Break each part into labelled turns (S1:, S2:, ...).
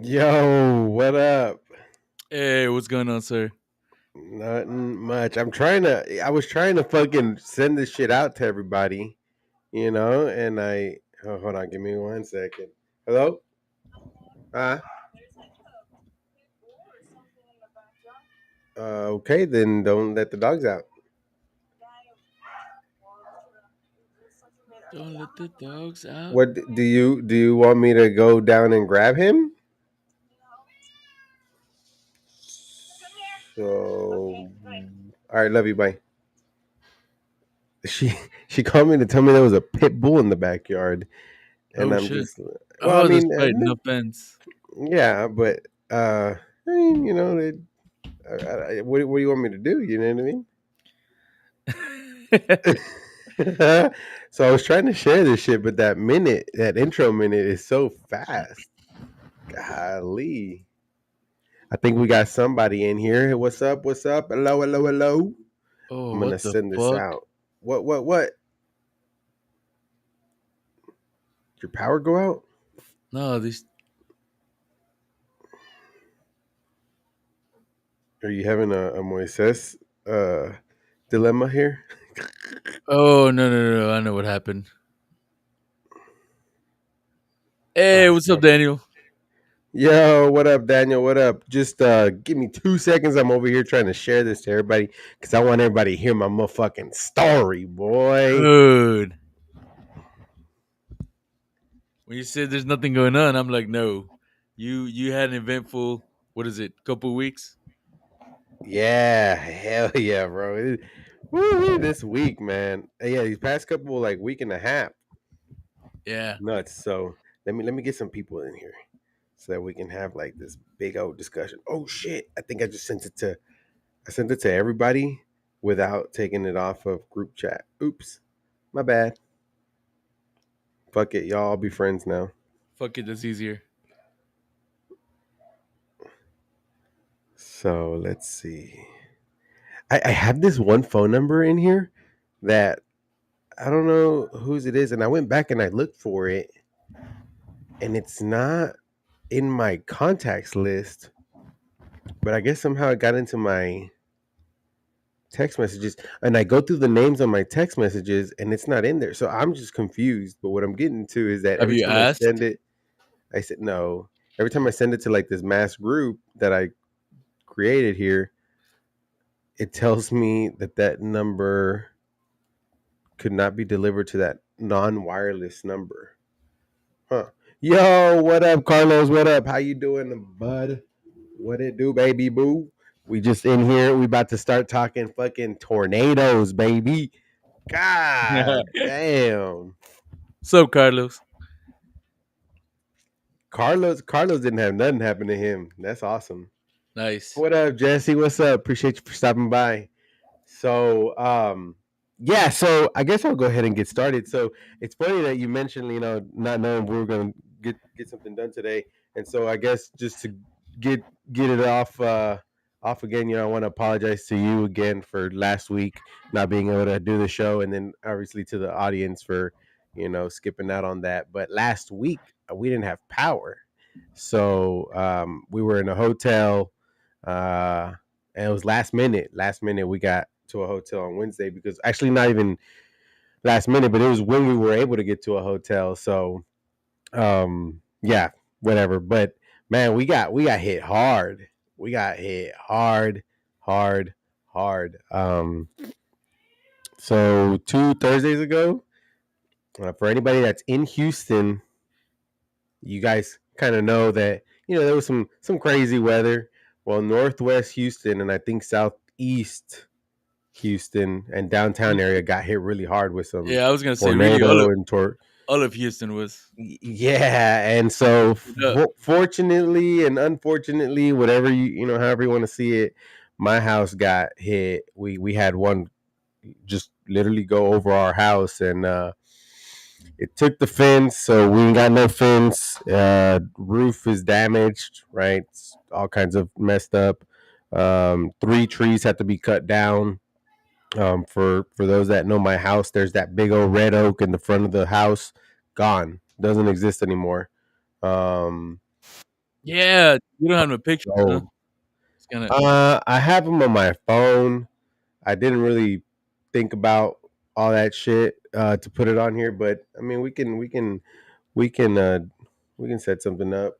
S1: Yo, what up?
S2: Hey, what's going on, sir?
S1: Nothing much. I was trying to fucking send this shit out to everybody, and hold on, give me 1 second. Hello? Uh, okay, then don't let the dogs out.
S2: Don't let the dogs out.
S1: What do you want me to go down and grab him? So, all right, love you, bye. She she called me to tell me there was a pit bull in the backyard, and
S2: Oh
S1: I'm
S2: shit.
S1: just, well, I
S2: Oh, that's
S1: mean,
S2: right. No offense.
S1: yeah, but I mean, what do you want me to do? You know what I mean? So I was trying to share this shit, but that intro minute is so fast. Golly. I think we got somebody in here. What's up? What's up? Hello, hello, hello.
S2: Oh,
S1: I'm gonna
S2: what the
S1: send this
S2: fuck?
S1: out. What? Did your power go out?
S2: No, this.
S1: Are you having a Moises uh dilemma here?
S2: Oh no! I know what happened. Hey,
S1: Oh
S2: what's up,
S1: shit.
S2: Daniel?
S1: Yo, what up, Daniel? What up? Just give me 2 seconds. I'm over here trying to share this to everybody because I want everybody to hear my motherfucking story, boy.
S2: Dude, when you said there's nothing going on, I'm like, no. You had an eventful. What is it? Couple weeks?
S1: Yeah, hell yeah, bro. Woo, this week, man. Yeah, these past couple like week and a half,
S2: Yeah.
S1: nuts. So let me get some people in here so that we can have like this big old discussion. Oh shit! I think I sent it to everybody without taking it off of group chat. Oops, my bad. Fuck it, y'all. I'll be friends now.
S2: Fuck it. That's easier.
S1: So let's see. I have this one phone number in here that I don't know whose it is, and I went back and I looked for it, and it's not in my contacts list, but I guess somehow it got into my text messages, and I go through the names on my text messages and it's not in there. So I'm just confused. But what I'm getting to is that
S2: Have
S1: every
S2: you
S1: time I
S2: asked?
S1: send it, I said no. Every time I send it to like this mass group that I created here, it tells me that that number could not be delivered to that non-wireless number. Huh. Yo, what up, Carlos? What up? How you doing, bud? What it do, baby boo? We just in here. We about to start talking fucking tornadoes, baby. God damn.
S2: So, Carlos.
S1: Carlos didn't have nothing happen to him. That's awesome.
S2: Nice.
S1: What up, Jesse? What's up? Appreciate you for stopping by. So, yeah, so I guess I'll go ahead and get started. So it's funny that you mentioned, not knowing we were gonna get something done today. And so I guess just to get get it off again, I want to apologize to you again for last week not being able to do the show, and then obviously to the audience for skipping out on that. But last week we didn't have power, so we were in a hotel. Uh, and it was last minute. Last minute, we got to a hotel on Wednesday because actually not even last minute, but it was when we were able to get to a hotel. So, yeah, whatever. But man, we got hit hard. We got hit hard, hard, hard. So 2 Thursdays ago, for anybody that's in Houston, you guys kind of know that there was some crazy weather. Well, Northwest Houston and I think Southeast Houston and downtown area got hit really hard with some
S2: Yeah, I was gonna say really
S1: tornado and
S2: all of Houston was.
S1: yeah, and so
S2: Yeah.
S1: fortunately and unfortunately, whatever however you want to see it, my house got hit. We had one just literally go over our house, and it took the fence, so we ain't got no fence. Roof is damaged, right? It's all kinds of messed up. Three trees had to be cut down. For those that know my house, there's that big old red oak in the front of the house, gone, doesn't exist anymore. Um,
S2: Yeah, you don't have no pictures, huh?
S1: So,
S2: It's kinda
S1: I have them on my phone. I didn't really think about all that shit to put it on here, but I mean, we can we can set something up.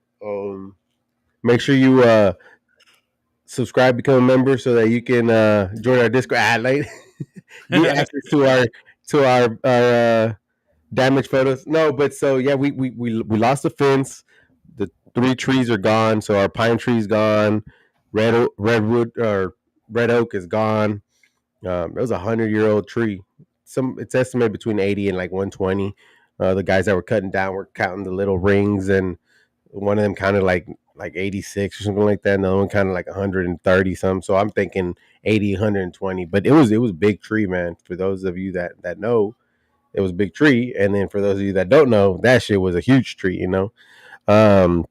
S1: Make sure you subscribe, become a member, so that you can join our Discord. Like get access to our damaged photos. No, but so yeah, we lost the fence. The three trees are gone. So our pine tree's gone. Redwood or red oak is gone. It was 100-year-old tree. It's estimated between 80 and like 120. The guys that were cutting down were counting the little rings, and one of them counted like 86 or something like that. And the other one counted like 130 something. So I'm thinking 80, 120. But it was a big tree, man. For those of you that know, it was a big tree. And then for those of you that don't know, that shit was a huge tree. Um,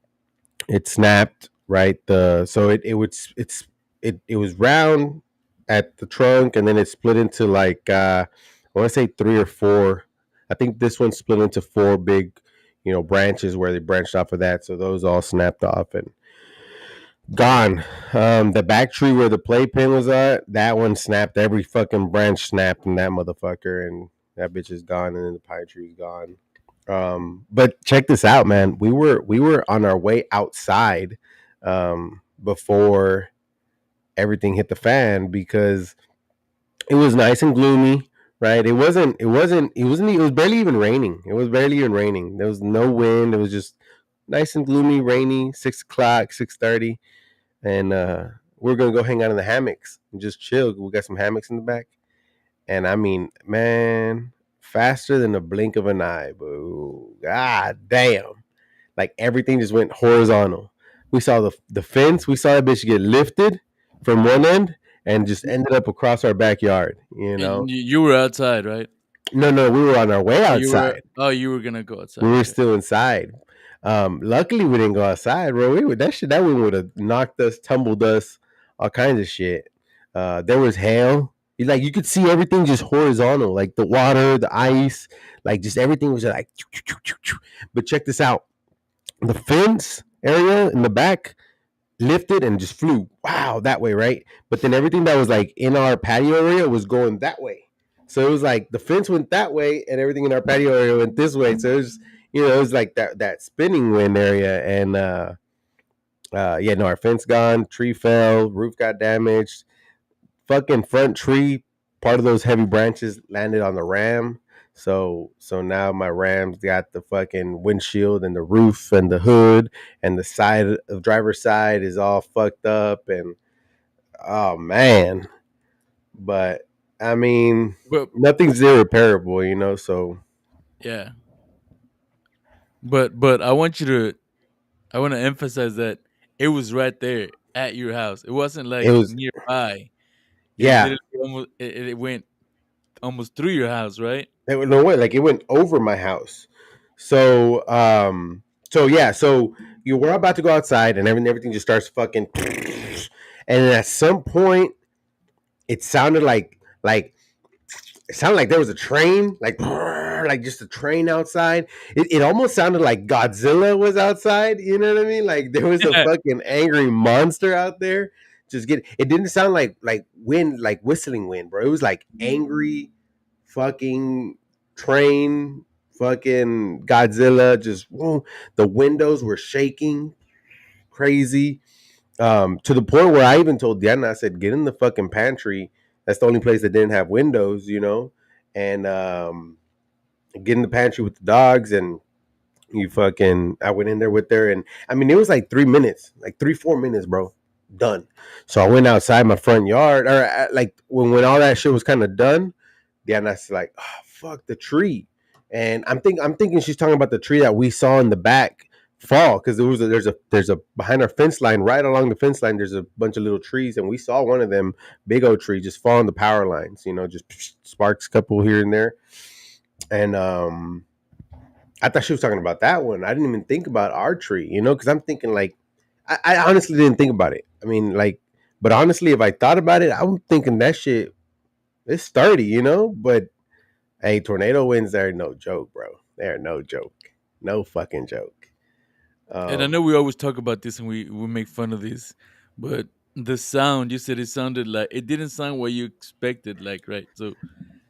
S1: it snapped right. The so it would it was round at the trunk, and then it split into like I want to say three or four. I think this one split into four big, branches where they branched off of that. So those all snapped off and gone. The back tree where the playpen was at, that one snapped. Every fucking branch snapped in that motherfucker, and that bitch is gone. And then the pine tree's gone. But check this out, man. We were on our way outside before everything hit the fan because it was nice and gloomy, right? It was barely even raining. It was barely even raining. There was no wind. It was just nice and gloomy, rainy. 6 o'clock, 6:30, and we're gonna go hang out in the hammocks and just chill. We got some hammocks in the back, and I mean, man, faster than the blink of an eye, boo. God damn. Like everything just went horizontal. We saw the fence, we saw that bitch get lifted from one end and just ended up across our backyard,
S2: and you were outside, right?
S1: No, no, we were on our way outside.
S2: You were gonna go
S1: We
S2: outside,
S1: were
S2: okay.
S1: still inside. Luckily we didn't go outside, bro. That one would have knocked us, tumbled us, all kinds of shit. There was hail. Like you could see everything just horizontal, like the water, the ice, like just everything was just like. But check this out: the fence area in the back lifted and just flew, wow, that way, right? But then everything that was like in our patio area was going that way. So it was like the fence went that way and everything in our patio area went this way. So it was like that spinning wind area. And yeah, no, our fence gone, tree fell, roof got damaged, fucking front tree, part of those heavy branches landed on the ram. So now my Ram's got the fucking windshield and the roof and the hood and the side of driver's side is all fucked up, and oh man. But I mean,
S2: But
S1: nothing's irreparable, so
S2: yeah. But I want to emphasize that it was right there at your house. It wasn't
S1: it
S2: like
S1: was,
S2: nearby. It
S1: yeah.
S2: literally almost it went almost through your house, right?
S1: No way, like it went over my house. So yeah, so you were about to go outside and everything just starts fucking and then at some point it sounded like it sounded like there was a train, like just a train outside. It almost sounded like Godzilla was outside. You know what I mean? Like there was a
S2: Yeah.
S1: fucking angry monster out there. Just get. It didn't sound like wind, like whistling wind, bro. It was like angry, fucking train, fucking Godzilla. Just whoa. The windows were shaking, crazy, to the point where I even told Diana, I said, "Get in the fucking pantry. That's the only place that didn't have windows, and get in the pantry with the dogs." And I went in there with her, and I mean, it was like 3 minutes, like 3, 4 minutes, bro. Done. So I went outside my front yard, or like when all that shit was kind of done. Diana's like, oh, fuck the tree. And I'm thinking she's talking about the tree that we saw in the back fall, because there's a behind our fence line, right along the fence line, there's a bunch of little trees, and we saw one of them big old tree just fall on the power lines, just sparks a couple here and there. And I thought she was talking about that one. I didn't even think about our tree, because I'm thinking like I honestly didn't think about it. I mean, like, but honestly, if I thought about it, I'm thinking that shit is sturdy, but hey, tornado winds are no joke, bro. They're no joke. No fucking joke.
S2: And I
S1: Um,
S2: know we always talk about this and we make fun of this, but the sound you said it sounded like it didn't sound what you expected, like right. So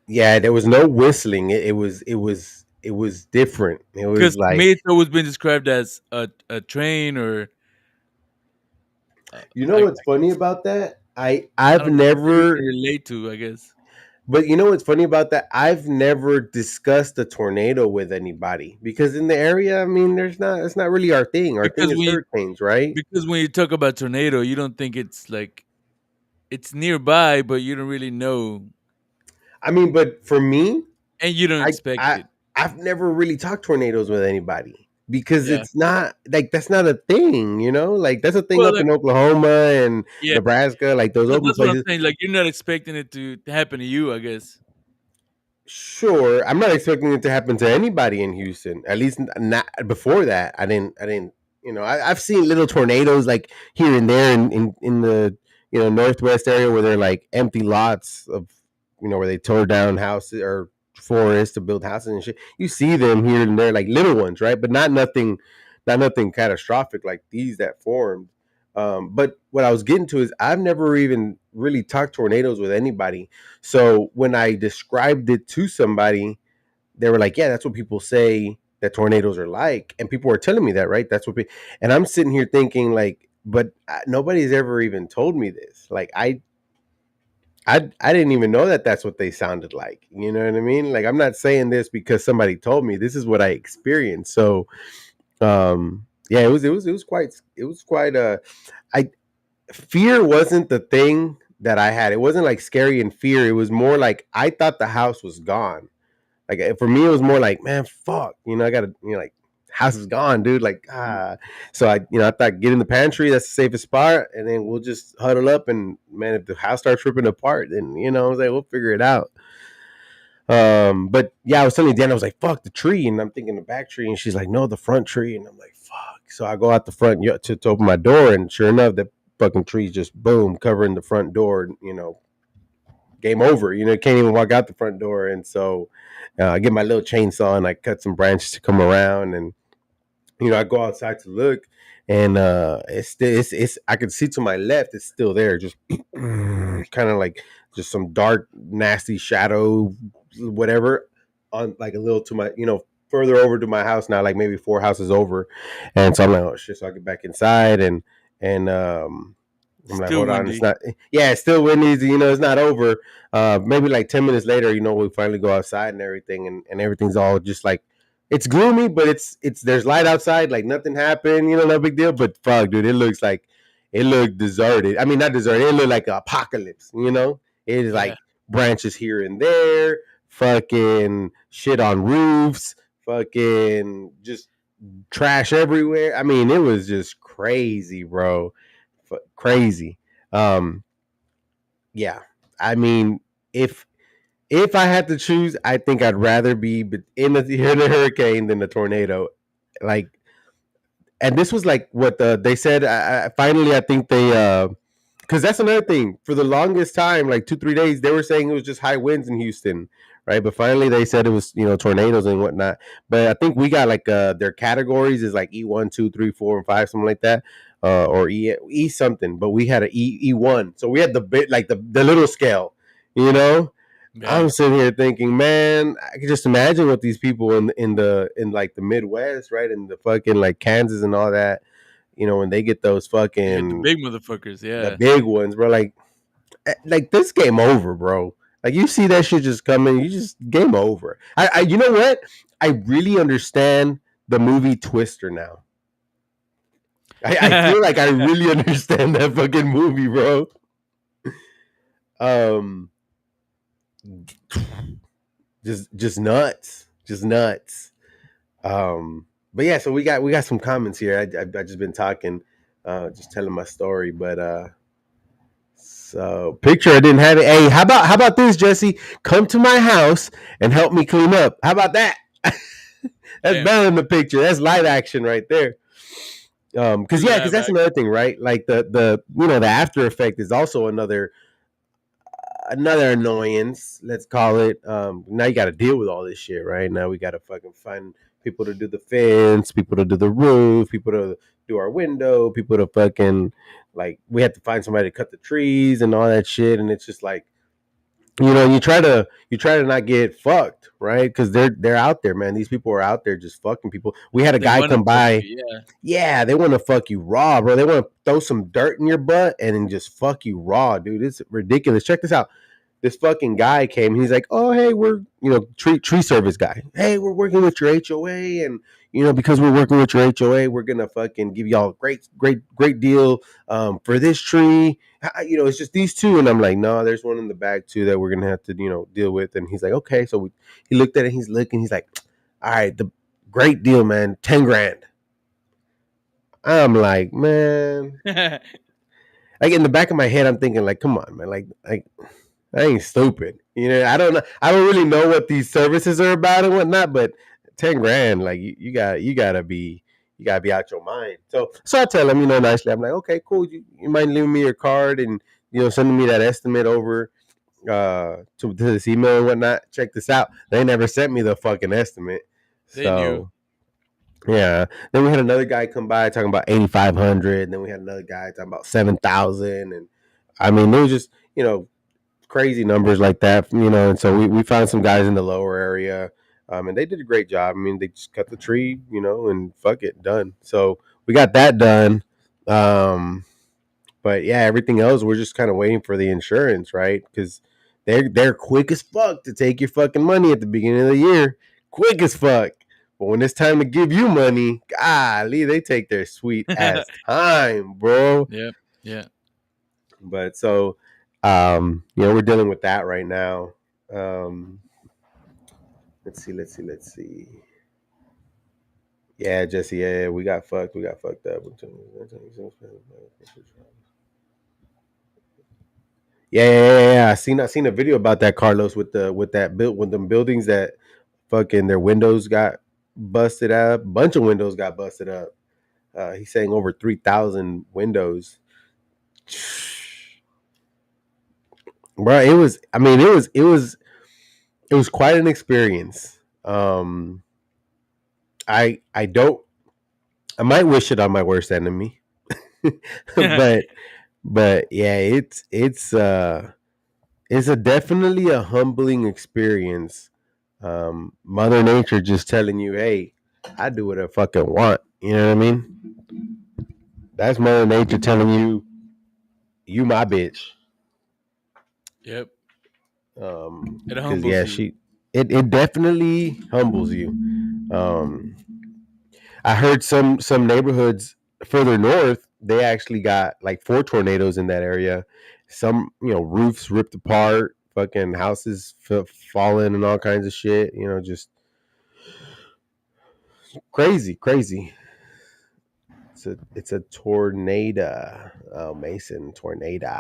S1: yeah, there was no whistling. It was different. It
S2: because
S1: was
S2: to me
S1: like,
S2: it's always been described as a train or
S1: you know
S2: I
S1: what's funny about that?
S2: I
S1: I've
S2: don't know something you can
S1: never,
S2: relate to, I guess.
S1: but you know what's funny about that? I've never discussed a tornado with anybody because in the area, I mean, there's not. It's not really our thing. Our thing
S2: Because
S1: is
S2: when you
S1: hurricanes, right?
S2: because when you talk about tornado, you don't think it's like it's nearby, but you don't really know
S1: I mean, but for me,
S2: and you don't
S1: I
S2: expect
S1: I
S2: it.
S1: I've never really talked tornadoes with anybody because
S2: Yeah.
S1: it's not like that's not a thing, you know? Like that's a thing
S2: Well,
S1: up
S2: like
S1: in Oklahoma and
S2: yeah,
S1: Nebraska, like those open
S2: that's what I'm
S1: places.
S2: saying. Like you're not expecting it to happen to you, I guess.
S1: Sure, I'm not expecting it to happen to anybody in Houston. At least not before that. I didn't. I've seen little tornadoes like here and there in the northwest area where they're like empty lots of where they tore down houses or forests to build houses and shit. You see them here and there, like little ones, right? But not nothing catastrophic like these that formed. But what I was getting to is I've never even really talked tornadoes with anybody, so when I described it to somebody, they were like, "Yeah, that's what people say that tornadoes are like," and people were telling me that, right? And I'm sitting here thinking, like, but nobody's ever even told me this. Like, I didn't even know that that's what they sounded like. You know what I mean? Like, I'm not saying this because somebody told me. This is what I experienced. So, yeah, it was quite. I fear wasn't the thing that I had. It wasn't like scary and fear. It was more like I thought the house was gone. Like for me, it was more like, man, fuck. I gotta, like, house is gone, dude. Like, ah. So I thought get in the pantry. That's the safest spot, and then we'll just huddle up. And man, if the house starts ripping apart, then I was like, we'll figure it out. But yeah, I was telling Dan, I was like, fuck the tree, and I'm thinking the back tree, and she's like, no, the front tree, and I'm like, fuck. So I go out the front to open my door, and sure enough, the fucking tree just boom covering the front door. Game over. Can't even walk out the front door, and so I get my little chainsaw and I cut some branches to come around, and I go outside to look, and it's still it's I can see to my left, it's still there, just kind of like just some dark, nasty shadow, whatever, on like a little to my further over to my house now, like maybe four houses over, and so I'm like, oh shit, so I get back inside and I'm like,
S2: Still
S1: hold on, it's
S2: windy.
S1: not. Yeah, it's still windy. It's not over. Maybe like 10 minutes later, we finally go outside and everything, and everything's all just like it's gloomy, but it's there's light outside, like nothing happened. No big deal. But fuck, dude, it looked deserted. I mean, not deserted. It looked like an apocalypse. It is
S2: Yeah.
S1: like branches here and there, fucking shit on roofs, fucking just trash everywhere. I mean, it was just crazy, bro, crazy. Um, yeah, I mean, if I had to choose, I think I'd rather be in a hurricane than a tornado. Like, and this was like what they said. Finally, I think they because that's another thing. For the longest time, like 2 3 days, they were saying it was just high winds in Houston, right? But finally, they said it was tornadoes and whatnot. But I think we got like their categories is like E1, 2, 3, 4, and 5, something like that, or E something. But we had a E1, so we had the bit like the little scale, you know.
S2: Yeah.
S1: I'm sitting here thinking, man, I can just imagine what these people in like the Midwest, right, in the fucking like Kansas and all that, when they get those
S2: Yeah, the
S1: fucking
S2: big motherfuckers,
S1: the
S2: yeah.
S1: big ones, bro. Like this game over, bro. Like you see that shit just coming, you just game over. You know what? I really understand the movie Twister now. I feel like I really understand that fucking movie, bro. Um, just nuts, just nuts. But yeah, so we got some comments here. I just been talking, just telling my story, but so picture I didn't have it. Hey, how about this, Jesse? Come to my house and help me clean up. How about that? That's
S2: Damn.
S1: better than the picture. That's light action right there. Because yeah, because
S2: Live
S1: that's
S2: act.
S1: another thing, right? Like the after effect is also another annoyance. Let's call it. Now you got to deal with all this shit, right? Now we got to fucking find people to do the fence, people to do the roof, people to do our window, people to fucking like we had to find somebody to cut the trees and all that shit. And it's just like you try to not get fucked, right? Because they're out there, man. These people are out there just fucking people. We had a
S2: They
S1: guy
S2: want to
S1: come
S2: fuck
S1: by.
S2: you. Yeah.
S1: Yeah, they want to fuck you raw, bro. They want to throw some dirt in your butt and then just fuck you raw, dude. It's ridiculous. Check this out. This fucking guy came. He's like, "Oh, hey, we're tree service guy. Hey, we're working with your HOA, and because we're working with your HOA, we're gonna fucking give y'all a great deal for this tree. It's just these two." And I'm like, "No, there's one in the back too that we're gonna have to deal with." And he's like, "Okay." So he looked at it. He's looking. He's like, "All right, the great deal, man. 10 grand." I'm like, man, like in the back of my head, I'm thinking like, come on, man, like I ain't stupid. I don't know. I don't really know what these services are about and whatnot, but 10 grand, like you gotta be out your mind. So I tell him, nicely. I'm like, okay, cool. You mind leaving me your card and sending me that estimate over to this email and whatnot. Check this out. They never sent me the fucking estimate.
S2: They knew.
S1: So yeah. Then we had another guy come by talking about 8,500. And then we had another guy talking about 7,000. And I mean, it was just crazy numbers like that. And so we found some guys in the lower area, and they did a great job. I mean, they just cut the tree, and fuck it, done. So we got that done. But yeah, everything else we're just kind of waiting for the insurance, right? Because they're quick as fuck to take your fucking money at the beginning of the year, quick as fuck. But when it's time to give you money, golly, they take their sweet ass time, bro.
S2: Yep. Yeah.
S1: But so, we're dealing with that right now. Um, let's see. Yeah, Jesse. Yeah, we got fucked. We got fucked up. Yeah. I seen a video about that, Carlos, with that built with them buildings that fucking their windows got busted up. Bunch of windows got busted up. He's saying over 3,000 windows. Bro, it was. I mean, it was quite an experience. I don't. I might wish it on my worst enemy, but yeah, it's a definitely a humbling experience. Mother Nature just telling you, hey, I do what I fucking want. You know what I mean? That's Mother Nature telling you, you my bitch.
S2: Yep. It
S1: Because
S2: humbles
S1: yeah,
S2: you.
S1: it definitely humbles you. Um, I heard some neighborhoods further north, they actually got like four tornadoes in that area. Some roofs ripped apart, fucking houses falling and all kinds of shit. Just crazy. It's a tornado. Oh, Mason tornado.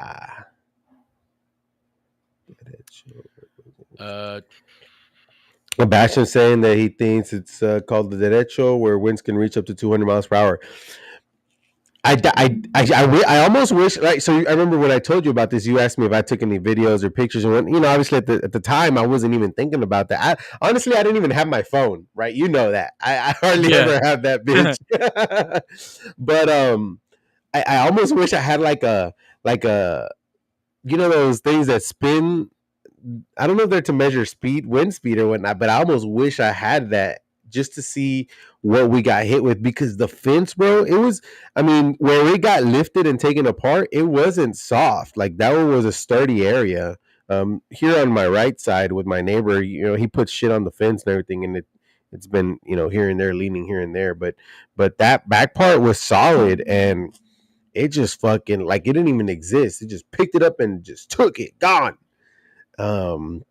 S2: Uh,
S1: Bastion saying that he thinks it's called the derecho, where winds can reach up to 200 miles per hour. I almost wish, like, so I remember when I told you about this, you asked me if I took any videos or pictures, and obviously at the time I wasn't even thinking about that. Honestly, I didn't even have my phone, right? You know that I hardly
S2: yeah.
S1: ever have that bitch. But I almost wish I had like a those things that spin. I don't know if they're to measure speed, wind speed or whatnot, but I almost wish I had that just to see what we got hit with, because the fence, bro, it was, I mean, where it got lifted and taken apart, it wasn't soft. Like that one was a sturdy area. Here on my right side with my neighbor, he put shit on the fence and everything, and it's been, here and there, leaning here and there, but that back part was solid, and it just fucking, like, it didn't even exist. It just picked it up and just took it, gone. Um,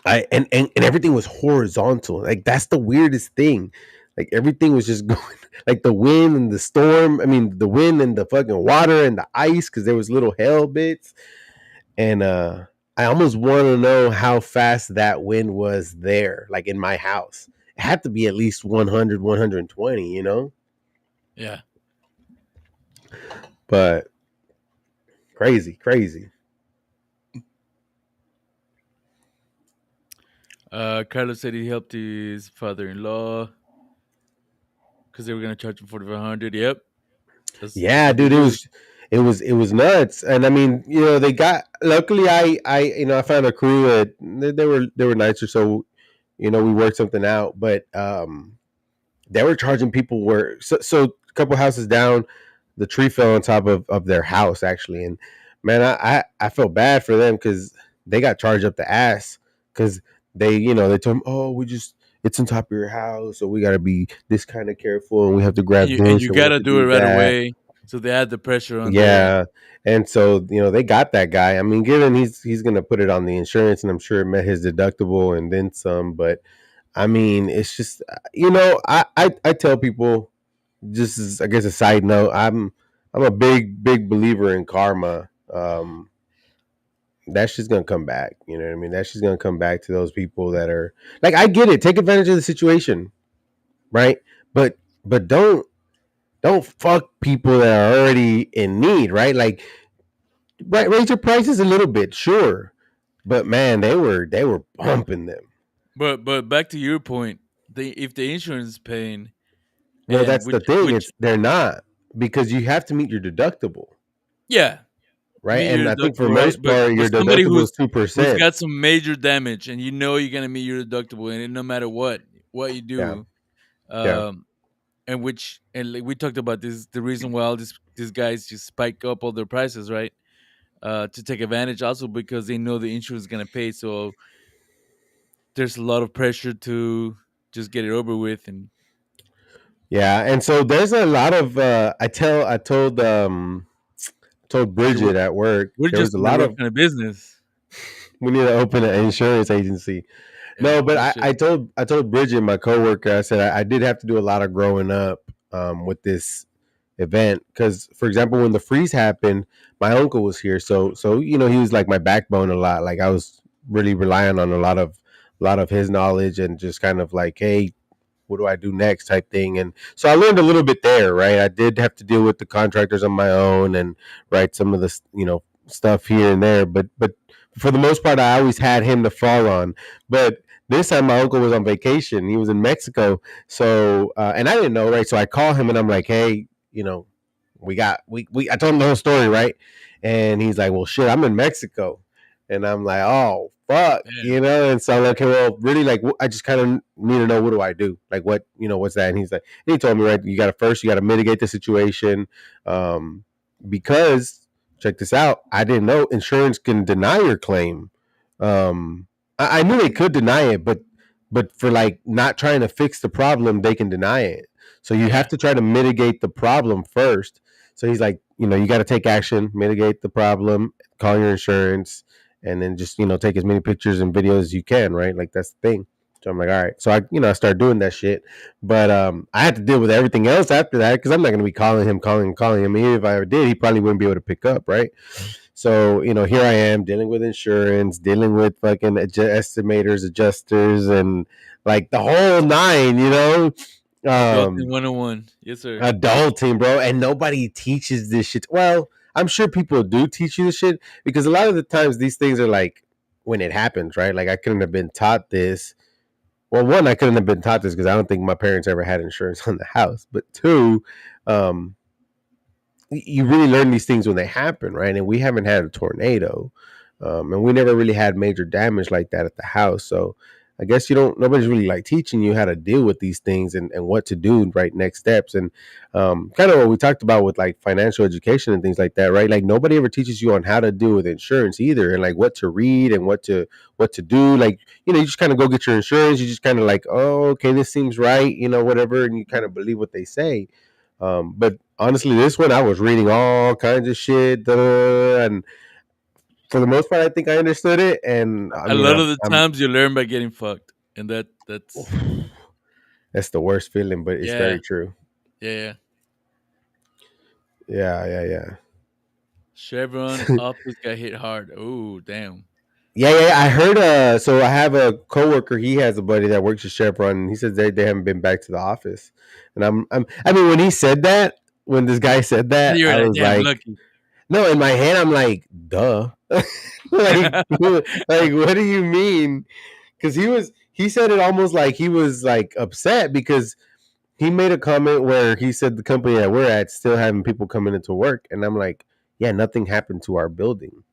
S1: and everything was horizontal. Like that's the weirdest thing. Like everything was just going, like the wind and the storm. I mean, the wind and the fucking water and the ice, because there was little hail bits. And I almost want to know how fast that wind was there, like in my house. It had to be at least 100, 120,
S2: Yeah.
S1: But crazy.
S2: Carlos said he helped his father-in-law. because they were gonna charge him 4,500. Yep, that's
S1: Yeah,
S2: what they
S1: dude,
S2: do.
S1: it was nuts. And I mean, they got luckily I found a crew that they were nicer, so we worked something out. But they were charging people where so a couple houses down, the tree fell on top of their house actually, and man, I felt bad for them because they got charged up the ass because they told them, oh, we just it's on top of your house, so we got to be this kind of careful, and we have to
S2: And
S1: grab
S2: you
S1: this, and we have
S2: gotta
S1: to
S2: do it
S1: do
S2: right
S1: that.
S2: away. So they had the pressure on their end.
S1: Yeah. And so, they got that guy. I mean, given he's gonna put it on the insurance and I'm sure it met his deductible and then some, but I mean, it's just I tell people, just as I guess a side note, I'm a big believer in karma. That's just gonna come back. You know what I mean? That's just gonna come back to those people that are like, I get it, take advantage of the situation, right? But don't fuck people that are already in need, right? Like, right, raise your prices a little bit, sure, but man, they were bumping them.
S2: But back to your point, if the insurance is paying,
S1: Well,
S2: and
S1: that's the thing.
S2: which
S1: It's they're not, because you have to meet your deductible,
S2: yeah,
S1: right?
S2: meet
S1: And
S2: your
S1: I think for
S2: deductible, right?
S1: most
S2: But
S1: part, your
S2: somebody
S1: deductible is two
S2: who's
S1: percent.
S2: got some major damage, and you're gonna meet your deductible, and no matter what you
S1: Yeah,
S2: do,
S1: yeah,
S2: um, and like we talked about this, the reason why all these guys just spike up all their prices, right? To take advantage, also because they know the insurance is gonna pay, so there's a lot of pressure to just get it over with. And
S1: yeah. And so there's a lot of I told
S2: dude,
S1: Bridget at work
S2: we're
S1: there
S2: just
S1: was a
S2: in the
S1: lot
S2: wrong
S1: of
S2: kind of business.
S1: we need to open an insurance agency.
S2: Yeah,
S1: No, but
S2: no
S1: I,
S2: shit.
S1: I told I told Bridget, my coworker, I said I did have to do a lot of growing up with this event because, for example, when the freeze happened, my uncle was here, so he was like my backbone a lot. Like, I was really relying on a lot of his knowledge and just kind of like, hey, what do I do next type thing. And so I learned a little bit there, right? I did have to deal with the contractors on my own and write some of the stuff here and there, but for the most part, I always had him to fall on. But this time, my uncle was on vacation. He was in Mexico, so and I didn't know, right? So I call him and I'm like, hey, we I told him the whole story, right? And he's like, well, shit, I'm in Mexico. And I'm like, oh fuck,
S2: Yeah,
S1: and so I'm like, okay, well, really, like, I just kind of need to know, what do I do, like, what's that? And he's like, and he told me, right, you got to mitigate the situation, um, because check this out, I didn't know insurance can deny your claim. I knew they could deny it, but for like not trying to fix the problem, they can deny it. So you have
S2: yeah,
S1: to try to mitigate the problem first. So he's like, you got to take action, mitigate the problem, call your insurance, and then just take as many pictures and videos as you can, right? Like, that's the thing. So I'm like, all right. So I started doing that shit, but I had to deal with everything else after that because I'm not going to be calling him. Even if I ever did, he probably wouldn't be able to pick up, right? So here I am dealing with insurance, dealing with fucking estimators, adjusters, and like the whole nine.
S2: adulting
S1: Um,
S2: 101. Yes, sir.
S1: Adulting, bro, and nobody teaches this shit. Well, I'm sure people do teach you this shit because a lot of the times these things are like when it happens, right? Like, I couldn't have been taught this. Well, one, I couldn't have been taught this because I don't think my parents ever had insurance on the house. But two, um, you really learn these things when they happen, right? And we haven't had a tornado, and we never really had major damage like that at the house. So I guess nobody's really like teaching you how to deal with these things and what to do, right? Next steps, and kind of what we talked about with like financial education and things like that, right? Like, nobody ever teaches you on how to deal with insurance either, and like what to read and what to do. Like, you just kind of go get your insurance. You just kind of like, oh, okay, this seems right, whatever, and you kind of believe what they say. But honestly, this one I was reading all kinds of shit, and for the most part, I think I understood it. And I
S2: A
S1: mean,
S2: lot of
S1: I'm,
S2: the
S1: I'm
S2: times you learn by getting fucked, and that's
S1: that's the worst feeling, but it's
S2: yeah,
S1: very true.
S2: yeah, yeah.
S1: Yeah, yeah,
S2: Chevron
S1: yeah.
S2: office got hit hard. Oh, damn.
S1: Yeah. I heard. So I have a coworker. He has a buddy that works at Chevron, and he says they haven't been back to the office. And I mean, when he said that, when this guy said that,
S2: You're
S1: I
S2: like,
S1: was
S2: damn,
S1: like,
S2: lucky.
S1: no. In my head, I'm like, duh. like, like, what do you mean? Because he said it almost like he was like upset because he made a comment where he said the company that we're at still having people coming into work, and I'm like, yeah, nothing happened to our building,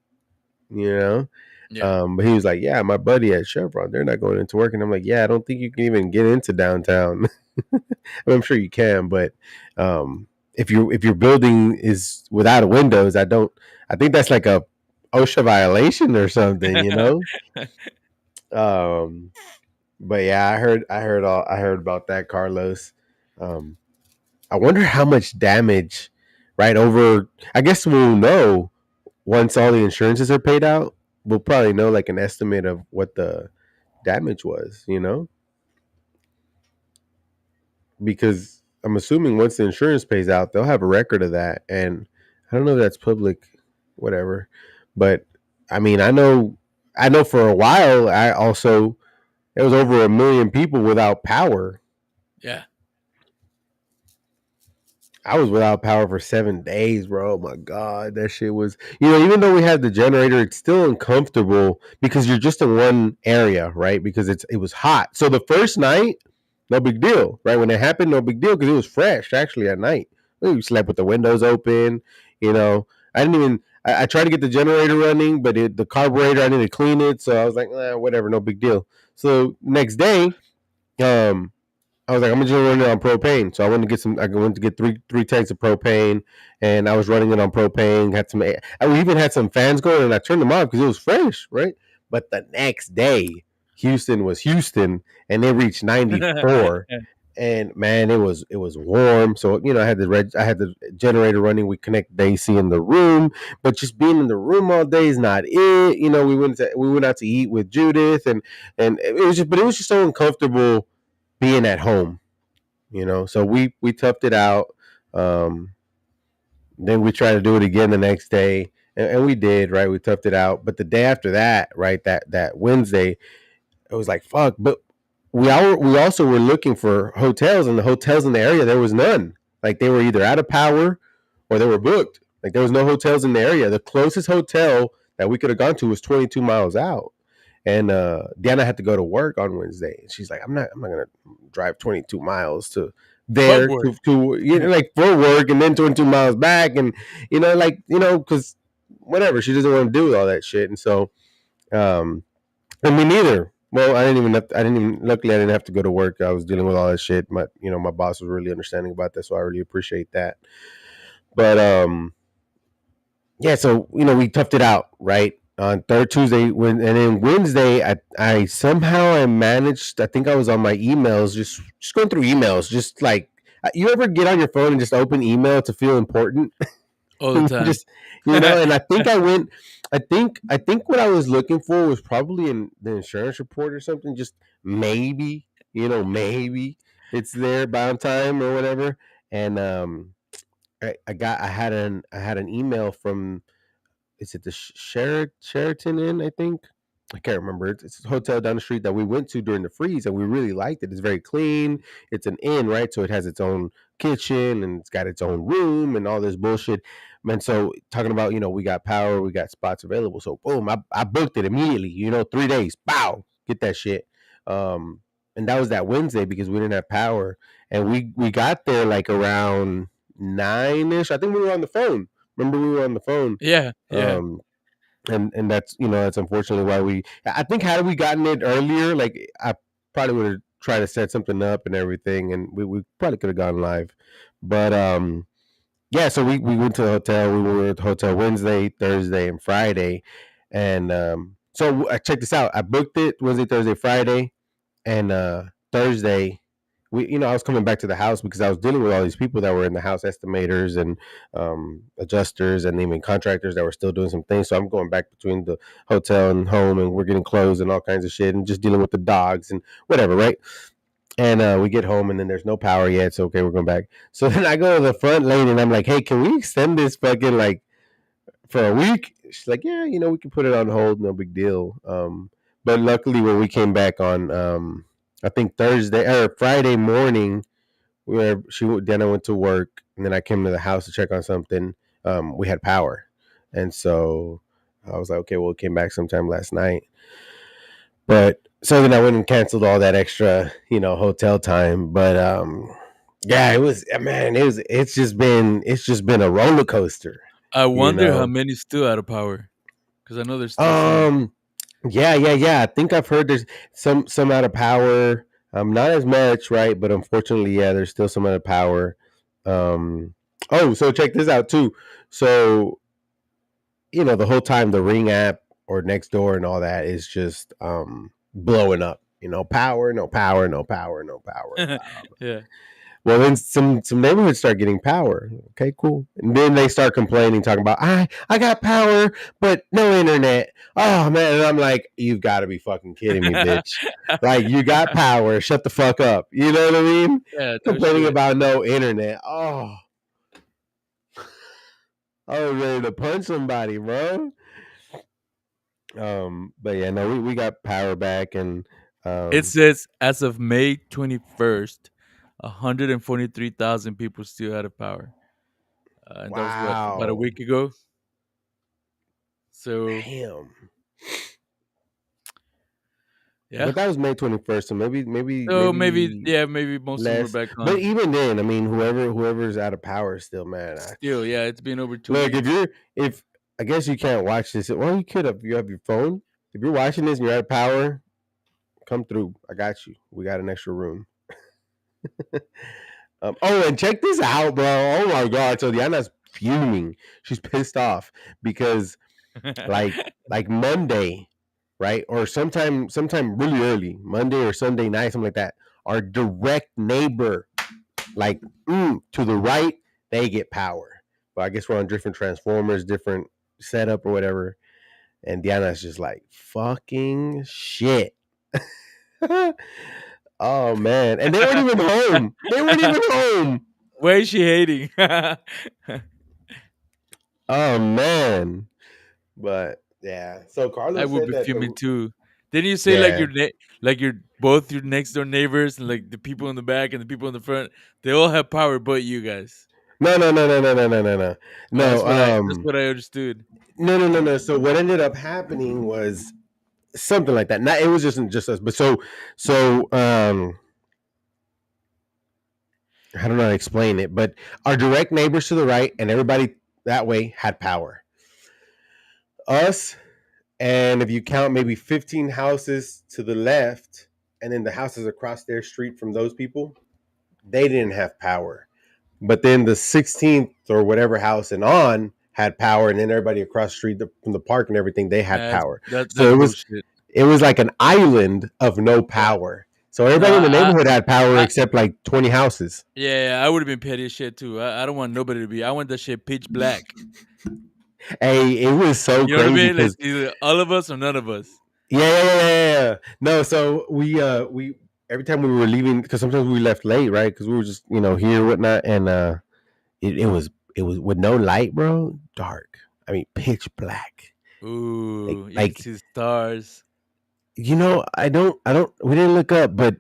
S1: you know.
S2: Yeah.
S1: But he was like, yeah, my buddy at Chevron, they're not going into work, and I'm like, yeah, I don't think you can even get into downtown. I mean, I'm sure you can, but if your building is without windows, I think that's like a OSHA violation or something, you know. Um, but yeah, I heard about that, Carlos. Um, I wonder how much damage, right over. I guess we'll know once all the insurances are paid out. We'll probably know like an estimate of what the damage was, you know, because I'm assuming once the insurance pays out, they'll have a record of that, and I don't know if that's public, whatever. But I mean, I know for a while, I also it was over 1 million people without power.
S2: Yeah.
S1: I was without power for 7 days, bro. Oh my god, that shit was. Even though we had the generator, it's still uncomfortable because you're just in one area, right? Because it was hot. So the first night, no big deal, right? When it happened, no big deal because it was fresh actually at night. We slept with the windows open. You know, I didn't even. I tried to get the generator running, but the carburetor I need to clean it, so I was like, whatever, no big deal. So next day, um, I was like, I'm just gonna run it on propane. So I went to get some. I went to get three tanks of propane, and I was running it on propane. Had some. I even had some fans going, and I turned them off because it was fresh, right? But the next day, Houston was Houston, and they reached 94, and man, it was warm. So I had the generator running. We connected the AC in the room, but just being in the room all day is not it. We went out to eat with Judith, and it was just so uncomfortable being at home, so we toughed it out. um then we tried to do it again the next day, and we did, right. We toughed it out, but the day after that, right, that Wednesday, it was like fuck. But we also were looking for hotels, and the hotels in the area, there was none. Like, they were either out of power or they were booked. Like, there was no hotels in the area. The closest hotel that we could have gone to was 22 miles out. And Diana had to go to work on Wednesday. She's like, I'm not gonna drive 22 miles to
S2: But
S1: there
S2: work.
S1: like for work, and then 22 miles back, and because whatever, she doesn't want to do all that shit. And so, um and me neither. Well, I didn't even luckily I didn't have to go to work. I was dealing with all that shit. My boss was really understanding about that, so I really appreciate that. But yeah, so we toughed it out, right? On third Tuesday, and then Wednesday, I somehow I managed. I think I was on my emails, just going through emails, just like, you ever get on your phone and just open email to feel important,
S2: All the time.
S1: just And I think I went. I think what I was looking for was probably in the insurance report or something. Just maybe, maybe it's there by on time or whatever. And I had an email from, is it the Sheraton Inn? I think, I can't remember. It's a hotel down the street that we went to during the freeze, and we really liked it. It's very clean. It's an inn, right? So it has its own kitchen, and it's got its own room and all this bullshit. And so, talking about, we got power, we got spots available. So boom, I booked it immediately. 3 days, bow, get that shit. Um, and that was that Wednesday because we didn't have power, and we got there like around 9ish. I think we were on the phone. Remember, we were on the phone.
S2: Yeah. Yeah.
S1: um and that's unfortunately why I think, had we gotten it earlier, like, I probably would have tried to set something up and everything, and we probably could have gone live. But yeah, so we went to the hotel. We were at the hotel Wednesday, Thursday, and Friday. And so I checked this out. I booked it Wednesday, Thursday, Friday, and Thursday, I was coming back to the house because I was dealing with all these people that were in the house, estimators and adjusters, and even contractors that were still doing some things. So I'm going back between the hotel and home, and we're getting clothes and all kinds of shit, and just dealing with the dogs and whatever, right? And we get home, and then there's no power yet. So okay, we're going back. So then I go to the front lane, and I'm like, hey, can we extend this fucking, like, for a week? She's like, yeah, we can put it on hold, no big deal. But luckily, when we came back on, I think Thursday or Friday morning, where Dana went to work, and then I came to the house to check on something. We had power, and so I was like, okay, well, it came back sometime last night. But so then I went and canceled all that extra, hotel time. But Yeah, it was man, it's just been a roller coaster,
S2: I
S1: you
S2: wonder how
S1: know.
S2: many still out of power because I know there's still some.
S1: Um yeah. I think I've heard there's some out of power. Not as much, right? But unfortunately, yeah, there's still some out of power. Um oh, so check this out too. So, the whole time the Ring app or Nextdoor and all that is just blowing up. Power, no power, no power, no power.
S2: Yeah.
S1: Well, then some neighborhoods start getting power. Okay, cool. And then they start complaining, talking about I got power, but no internet. Oh man, and I'm like, you've got to be fucking kidding me, bitch. Like you got power, shut the fuck up. You know what I mean?
S2: Yeah, no
S1: Complaining
S2: shit.
S1: about no internet. Oh, I was ready to punch somebody, bro. But yeah, no, we got power back, and
S2: It
S1: um,
S2: says as of May 21st, 143,000 people still out of power. And that was what, about a
S1: wow,
S2: week ago? So,
S1: damn.
S2: yeah.
S1: But that was May 21st, so
S2: So maybe,
S1: maybe
S2: yeah, maybe most of them are
S1: less.
S2: back
S1: But
S2: on.
S1: even then, I mean, whoever's out of power is still man.
S2: Still, yeah, it's been over two
S1: Look,
S2: weeks.
S1: if I guess you can't watch this. Well, you could if you have your phone. If you're watching this and you're out of power, come through. I got you. We got an extra room. Oh, and check this out, bro. Oh my god. So Diana's fuming. She's pissed off because like Monday, right? Or sometime really early, Monday or Sunday night, something like that. Our direct neighbor, like to the right, they get power. But I guess we're on different transformers, different setup or whatever. And Diana's just like fucking shit. Oh man. And they weren't even home. They weren't even home.
S2: Why is she hating?
S1: Oh man. But yeah. So
S2: I
S1: Carlos
S2: would
S1: said
S2: be
S1: that
S2: fuming
S1: the
S2: too. Didn't you say like
S1: yeah.
S2: like your both your next door neighbors and like the people in the back and the people in the front, they all have power but you guys.
S1: No.
S2: That's
S1: No,
S2: that's what I understood.
S1: no. So what ended up happening was something like that. Not it was just us, but so I don't know how to explain it, but our direct neighbors to the right and everybody that way had power. Us, and if you count maybe 15 houses to the left, and then the houses across their street from those people, they didn't have power. But then the 16th or whatever house and on had power, and then everybody across the street from the park and everything, they had
S2: That's
S1: power. So
S2: that's
S1: it was
S2: bullshit.
S1: it was like an island of no
S2: Yeah.
S1: power. So
S2: No,
S1: everybody in the neighborhood had power
S2: I
S1: except like 20 houses.
S2: yeah, I would have been petty as shit too. I don't want nobody to be. I want that shit pitch black.
S1: Hey, it was so
S2: You know what I
S1: crazy
S2: mean? Like
S1: because
S2: either all of us or none of us.
S1: yeah. No, so we every time we were leaving because sometimes we left late, right? Because we were just here whatnot, and it was with no light, bro, dark. I mean, pitch black. Like
S2: Ooh, you can
S1: like
S2: see the stars.
S1: I don't we didn't look up, but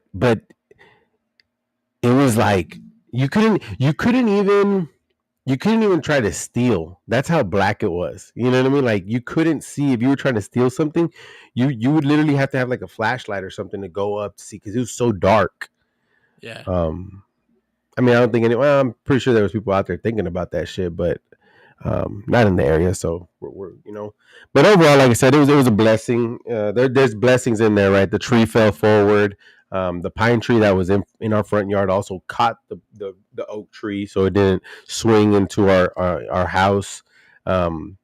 S1: it was like you couldn't even try to steal. That's how black it was. You know what I mean? Like you couldn't see if you were trying to steal something. You would literally have to have like a flashlight or something to go up to see because it was so dark.
S2: Yeah.
S1: Um, I mean, I don't think any. Well, I'm pretty sure there was people out there thinking about that shit, but not in the area. So we're. But overall, like I said, it was a blessing. There's blessings in there, right? The tree fell forward. The pine tree that was in our front yard also caught the oak tree, so it didn't swing into our house. Um,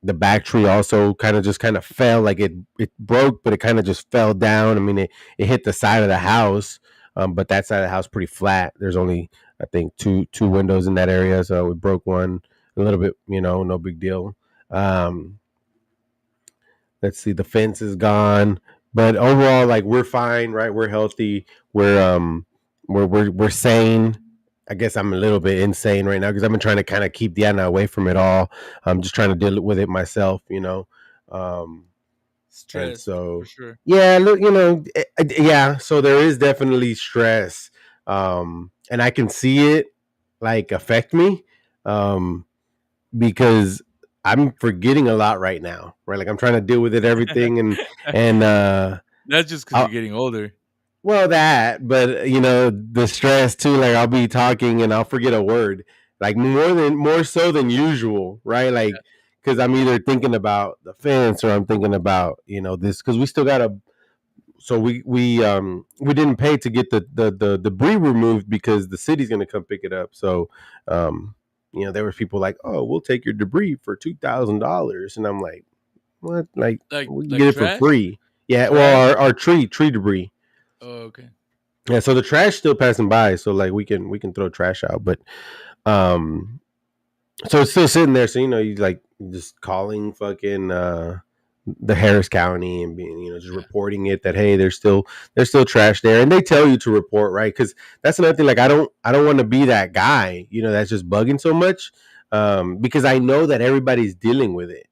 S1: the back tree also kind of fell, like it broke, but it kind of just fell down. I mean, it hit the side of the house, but that side of the house pretty flat. There's only I think two windows in that area, so we broke one a little bit. No big deal. Um, let's see, the fence is gone, but overall, like we're fine, right? We're healthy. We're sane. I guess I'm a little bit insane right now because I've been trying to kind of keep Diana away from it all. I'm just trying to deal with it myself. Um, and
S2: Stressed for
S1: so,
S2: sure.
S1: yeah, look, yeah. So there is definitely stress, and I can see it like affect me. Um, because I'm forgetting a lot right now, right? Like I'm trying to deal with it, everything, and
S2: That's just because
S1: I,
S2: you're getting older.
S1: Well, that, but the stress too. Like I'll be talking and I'll forget a word, like more so than usual, right? Like because I'm either thinking about the fence or I'm thinking about this because we still got a. So we didn't pay to get the debris removed because the city's gonna come pick it up. So there were people like, oh, we'll take your debris for $2,000, and I'm like, what? Like we can
S2: Like
S1: get it for
S2: trash,
S1: free. Yeah,
S2: trash.
S1: well, our tree debris.
S2: Oh, okay.
S1: Yeah, so the trash still passing by, so like we can throw trash out, but um, so it's still sitting there. So you like just calling fucking the Harris County and being just
S2: Yeah.
S1: reporting it that hey, there's still trash there, and they tell you to report, right? Because that's another thing. Like I don't want to be that guy, that's just bugging so much, because I know that everybody's dealing with it.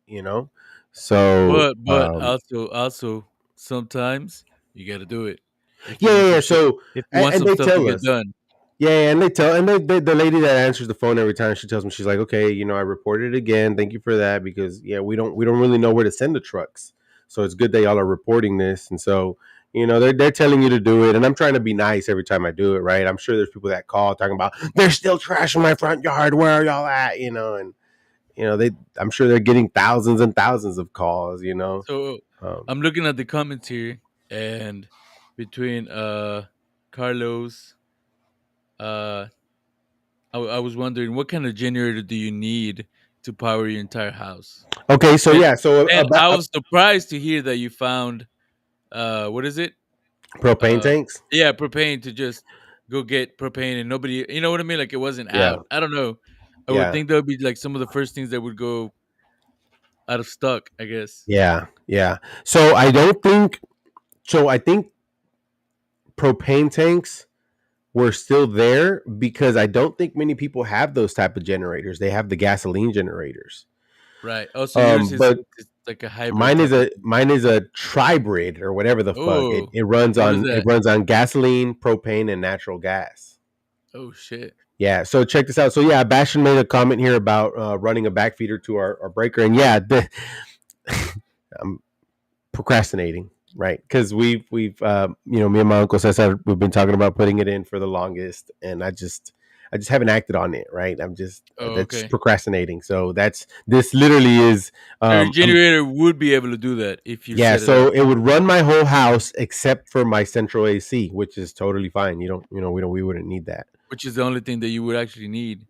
S1: So
S2: But also sometimes you got to do it
S1: yeah, yeah, yeah. So
S2: if you want
S1: and
S2: some
S1: they
S2: stuff to
S1: tell
S2: get
S1: us.
S2: done.
S1: Yeah, yeah, and they tell, and the lady that answers the phone every time, she tells me, she's like, okay, I reported it again. Thank you for that, because yeah, we don't really know where to send the trucks, so it's good that y'all are reporting this, and so they're telling you to do it, and I'm trying to be nice every time I do it, right? I'm sure there's people that call talking about there's still trash in my front yard. Where are y'all at? And they, I'm sure they're getting thousands and thousands of calls.
S2: So
S1: Um,
S2: I'm looking at the comments here, and between Carlos, uh, I was wondering what kind of generator do you need to power your entire house?
S1: okay, so
S2: And
S1: yeah, so
S2: and
S1: about
S2: I was surprised to hear that you found what is it?
S1: propane
S2: Uh,
S1: tanks.
S2: yeah, propane to just go get propane and nobody, you know what I mean? Like it wasn't
S1: Yeah,
S2: out. I don't know. I would
S1: yeah.
S2: think that would be like some of the first things that would go out of stock, I guess.
S1: Yeah, yeah. So I don't think so. I think propane tanks were still there because I don't think many people have those type of generators. They have the gasoline generators.
S2: Right. Oh, so yours
S1: But
S2: is like a hybrid
S1: mine is
S2: type of
S1: a
S2: thing.
S1: mine is a tribrid or whatever the fuck. It
S2: Oh,
S1: it runs
S2: what is
S1: on it
S2: that?
S1: runs on gasoline, propane, and natural gas.
S2: Oh shit.
S1: Yeah. So check this out. So yeah, Bastion made a comment here about running a backfeeder to our breaker, and yeah, I'm procrastinating, right? Because me and my uncle Cesar, we've been talking about putting it in for the longest, and I just haven't acted on it, right? I'm just
S2: Oh,
S1: that's
S2: okay.
S1: procrastinating. So this literally is
S2: So your
S1: I'm
S2: generator would be able to do that if you
S1: yeah.
S2: set it
S1: So
S2: up,
S1: it would run my whole house except for my central AC, which is totally fine. You don't we wouldn't need that.
S2: which is the only thing that you would actually need,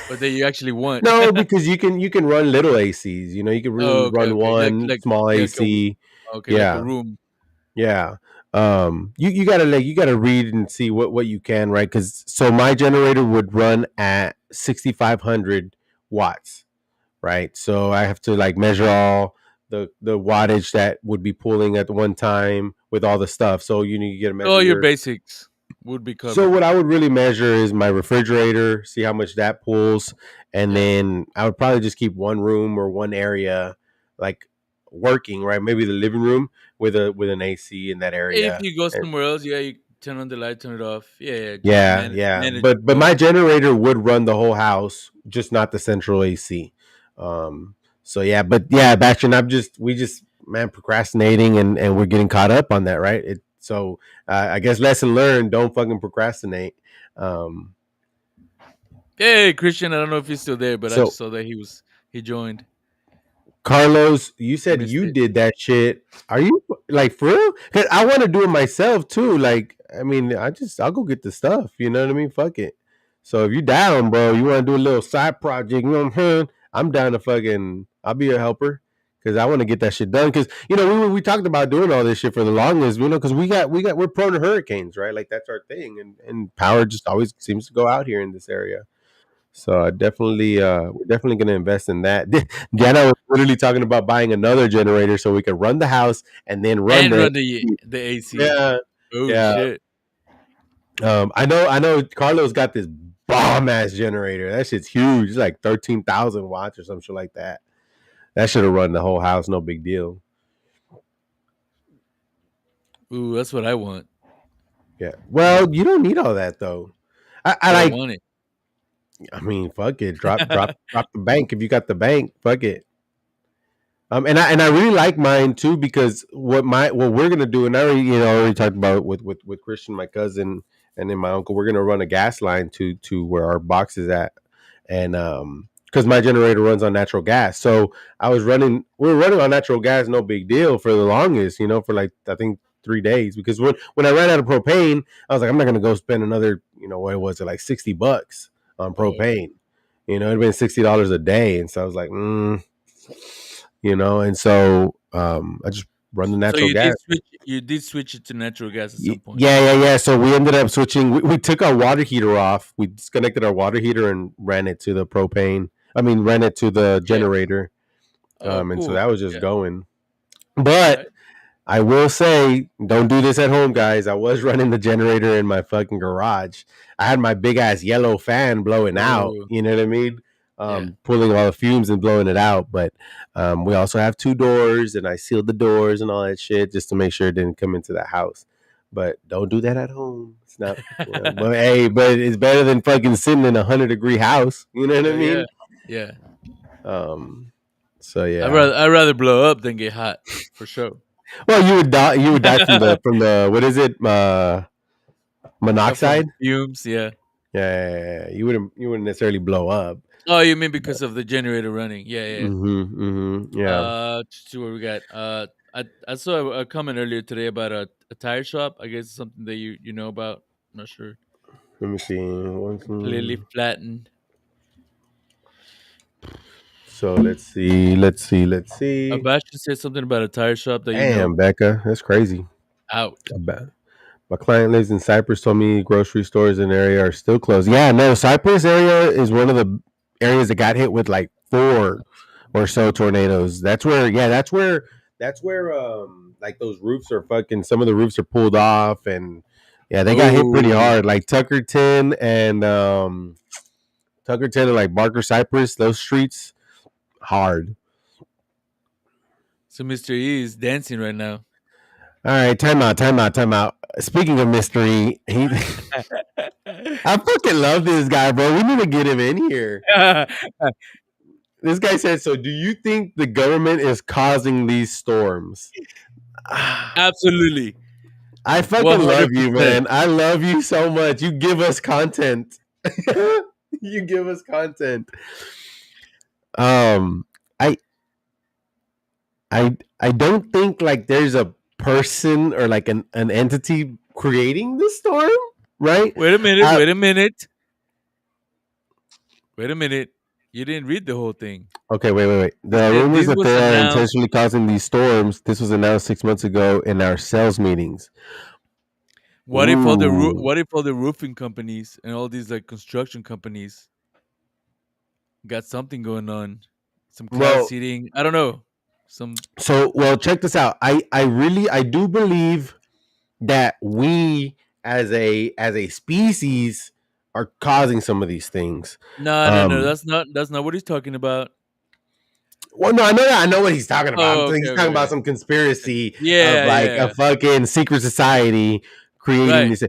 S2: or that you actually want.
S1: No, because you can run little ACs. You can
S2: Oh, okay,
S1: run
S2: okay.
S1: one small
S2: Yeah, like
S1: AC.
S2: okay, like a
S1: Yeah.
S2: room.
S1: Yeah. You gotta read and see what you can, right? Because so my generator would run at 6,500 watts, right? So I have to like measure all the wattage that would be pulling at the one time with all the stuff. So you need to get a
S2: So all
S1: measure
S2: your
S1: your.
S2: basics would be
S1: So
S2: covered.
S1: what I would really measure is my refrigerator, see how much that pulls, and
S2: Yeah.
S1: then I would probably just keep one room or one area like working, right? Maybe the living room with an AC in that
S2: If
S1: area.
S2: you go
S1: And
S2: somewhere else, yeah, you turn on the light, turn it off. Yeah, yeah, just
S1: yeah, yeah.
S2: manage your
S1: But my
S2: phone.
S1: generator would run the whole house, just not the central AC. So yeah, but yeah, Bastion, we just man procrastinating and we're getting caught up on that, right? I guess lesson learned, don't fucking procrastinate. Um
S2: Hey, Christian, I don't know if he's still there, but I just
S1: so
S2: saw that he joined.
S1: Carlos, you
S2: I
S1: said
S2: missed
S1: you
S2: it.
S1: did that shit. Are you like for real? Because I want to do it myself too. Like, I mean, I'll go get the stuff. You know what I mean? Fuck it. So if you down, bro, you want to do a little side project. You know what I'm saying? I'm down to fucking. I'll be a helper because I want to get that shit done. Because we talked about doing all this shit for the longest. Because we're prone to hurricanes, right? Like that's our thing, and power just always seems to go out here in this area. So I definitely, we're definitely going to invest in that. Jana was literally talking about buying another generator so we could run the house and then run
S2: And
S1: the.
S2: run the AC.
S1: Yeah,
S2: Oh
S1: yeah.
S2: shit.
S1: I know. Carlos got this bomb ass generator. That shit's huge. It's like 13,000 watts or some shit like that. That should have run the whole house. No big deal.
S2: Ooh, that's what I want.
S1: Yeah. Well, you don't need all that though. I
S2: But I
S1: like.
S2: want it.
S1: I mean, fuck it. Drop the bank if you got the bank. Fuck it. And I really like mine too because what we're gonna do, and I already already talked about it with Christian, my cousin, and then my uncle. We're gonna run a gas line to where our box is at, and because my generator runs on natural gas, so we were running on natural gas, no big deal for the longest, for like I think 3 days. Because when I ran out of propane, I was like, I'm not gonna go spend another, what was it, like $60 on
S2: Oh,
S1: propane. It'd been $60 a day, and so I was like, and so I just run the
S2: so
S1: natural gas.
S2: you did switch it to natural gas at some point.
S1: Yeah, yeah, yeah. So we ended up switching. We took our water heater off. We disconnected our water heater and ran it to the propane. I mean, ran it to the
S2: Yeah.
S1: generator.
S2: Oh,
S1: And so
S2: cool.
S1: that was just
S2: Yeah.
S1: going.
S2: All
S1: But
S2: right.
S1: I will say, don't do this at home, guys. I was running the generator in my fucking garage. I had my big ass yellow fan blowing out.
S2: Oh,
S1: You know what I mean?
S2: yeah.
S1: Pulling all the fumes and blowing it out. But we also have two doors, and I sealed the doors and all that shit just to make sure it didn't come into the house. But don't do that at home. It's not. But hey, but it's better than fucking sitting in a 100-degree house. You know what I
S2: Oh, yeah.
S1: mean?
S2: Yeah.
S1: Um. So
S2: I'd
S1: yeah.
S2: rather I'd rather blow up than get hot for sure.
S1: Well, you would die. You would die from the what is it?
S2: From the
S1: Monoxide.
S2: fumes, yeah.
S1: Yeah, yeah, yeah. You wouldn't necessarily blow up.
S2: Oh, you mean because of the generator running? Yeah, yeah.
S1: Yeah.
S2: To see what we got. I saw a comment earlier today about a tire shop. I guess it's something that you know about. I'm not sure.
S1: Let me see.
S2: Completely flattened.
S1: So let's see. Let's see. Let's see.
S2: Sebastian said something about a tire shop that you
S1: Damn,
S2: know.
S1: Becca, that's crazy.
S2: Out.
S1: I bet. My client lives in Cyprus. Told me grocery stores in the area are still closed. Yeah, no, Cyprus area is one of the areas that got hit with like four or so tornadoes. That's where. Yeah, that's where. Like those roofs are fucking. Some of the roofs are pulled off, and yeah, they got hit pretty
S2: Oh,
S1: hard. Like Tuckerton and like Barker Cypress. Those streets hard.
S2: so Mr. E is dancing right now.
S1: All right, time out, time out, time out. Speaking of mystery, I fucking love this guy, bro. We need to get him in here. This guy said, "So, do you think the government is causing these storms?"
S2: Absolutely,
S1: I
S2: one
S1: fucking love
S2: hundred
S1: you,
S2: percent.
S1: man. I love you so much. You give us content. You give us content. Um, I, I don't think like there's a person or like an entity creating the storm, right?
S2: Wait a minute.
S1: Uh,
S2: Wait a minute. Wait a minute. You didn't read the whole thing.
S1: Okay, wait, wait, wait.
S2: It
S1: The
S2: said
S1: rumors
S2: this
S1: that
S2: was
S1: they are
S2: announced.
S1: intentionally causing these storms. This was announced 6 months ago in our sales meetings. Ooh.
S2: What if all the roofing companies and all these like construction companies got something going on? Some cloud
S1: Well,
S2: seeding. I don't know. Some
S1: well, check this out. I do believe that we as a species are causing some of these things.
S2: no, no, no.
S1: Um,
S2: That's not what he's talking about.
S1: well, no, I know that. I know what he's talking about.
S2: Oh, okay,
S1: He's
S2: okay,
S1: talking about
S2: okay.
S1: some conspiracy of
S2: Yeah,
S1: like a
S2: yeah.
S1: fucking secret society creating
S2: Right.
S1: this.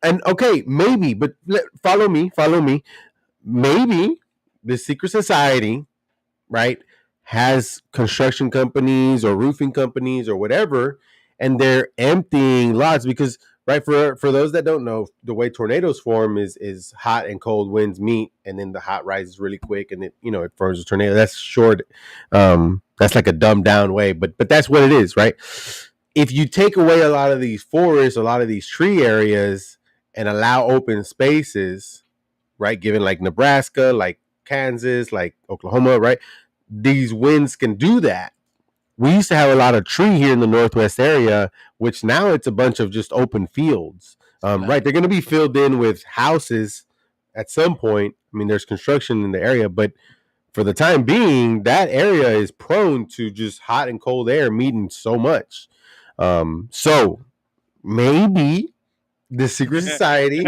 S1: And okay, maybe, but follow me, follow me. Maybe the secret society, right, has construction companies or roofing companies or whatever, and they're emptying lots because, right, for those that don't know, the way tornadoes form is hot and cold winds meet, and then the hot rises really quick, and it forms a tornado. That's short. That's like a dumbed down way, but that's what it is, right? If you take away a lot of these forests, a lot of these tree areas, and allow open spaces, right? Given like Nebraska, like Kansas, like Oklahoma, right? These winds can do that. We used to have a lot of tree here in the Northwest area, which now it's a bunch of just open fields. Right,
S2: Right.
S1: they're going to be filled in with houses at some point. I mean, there's construction in the area, but for the time being, that area is prone to just hot and cold air meeting so much. So maybe the secret society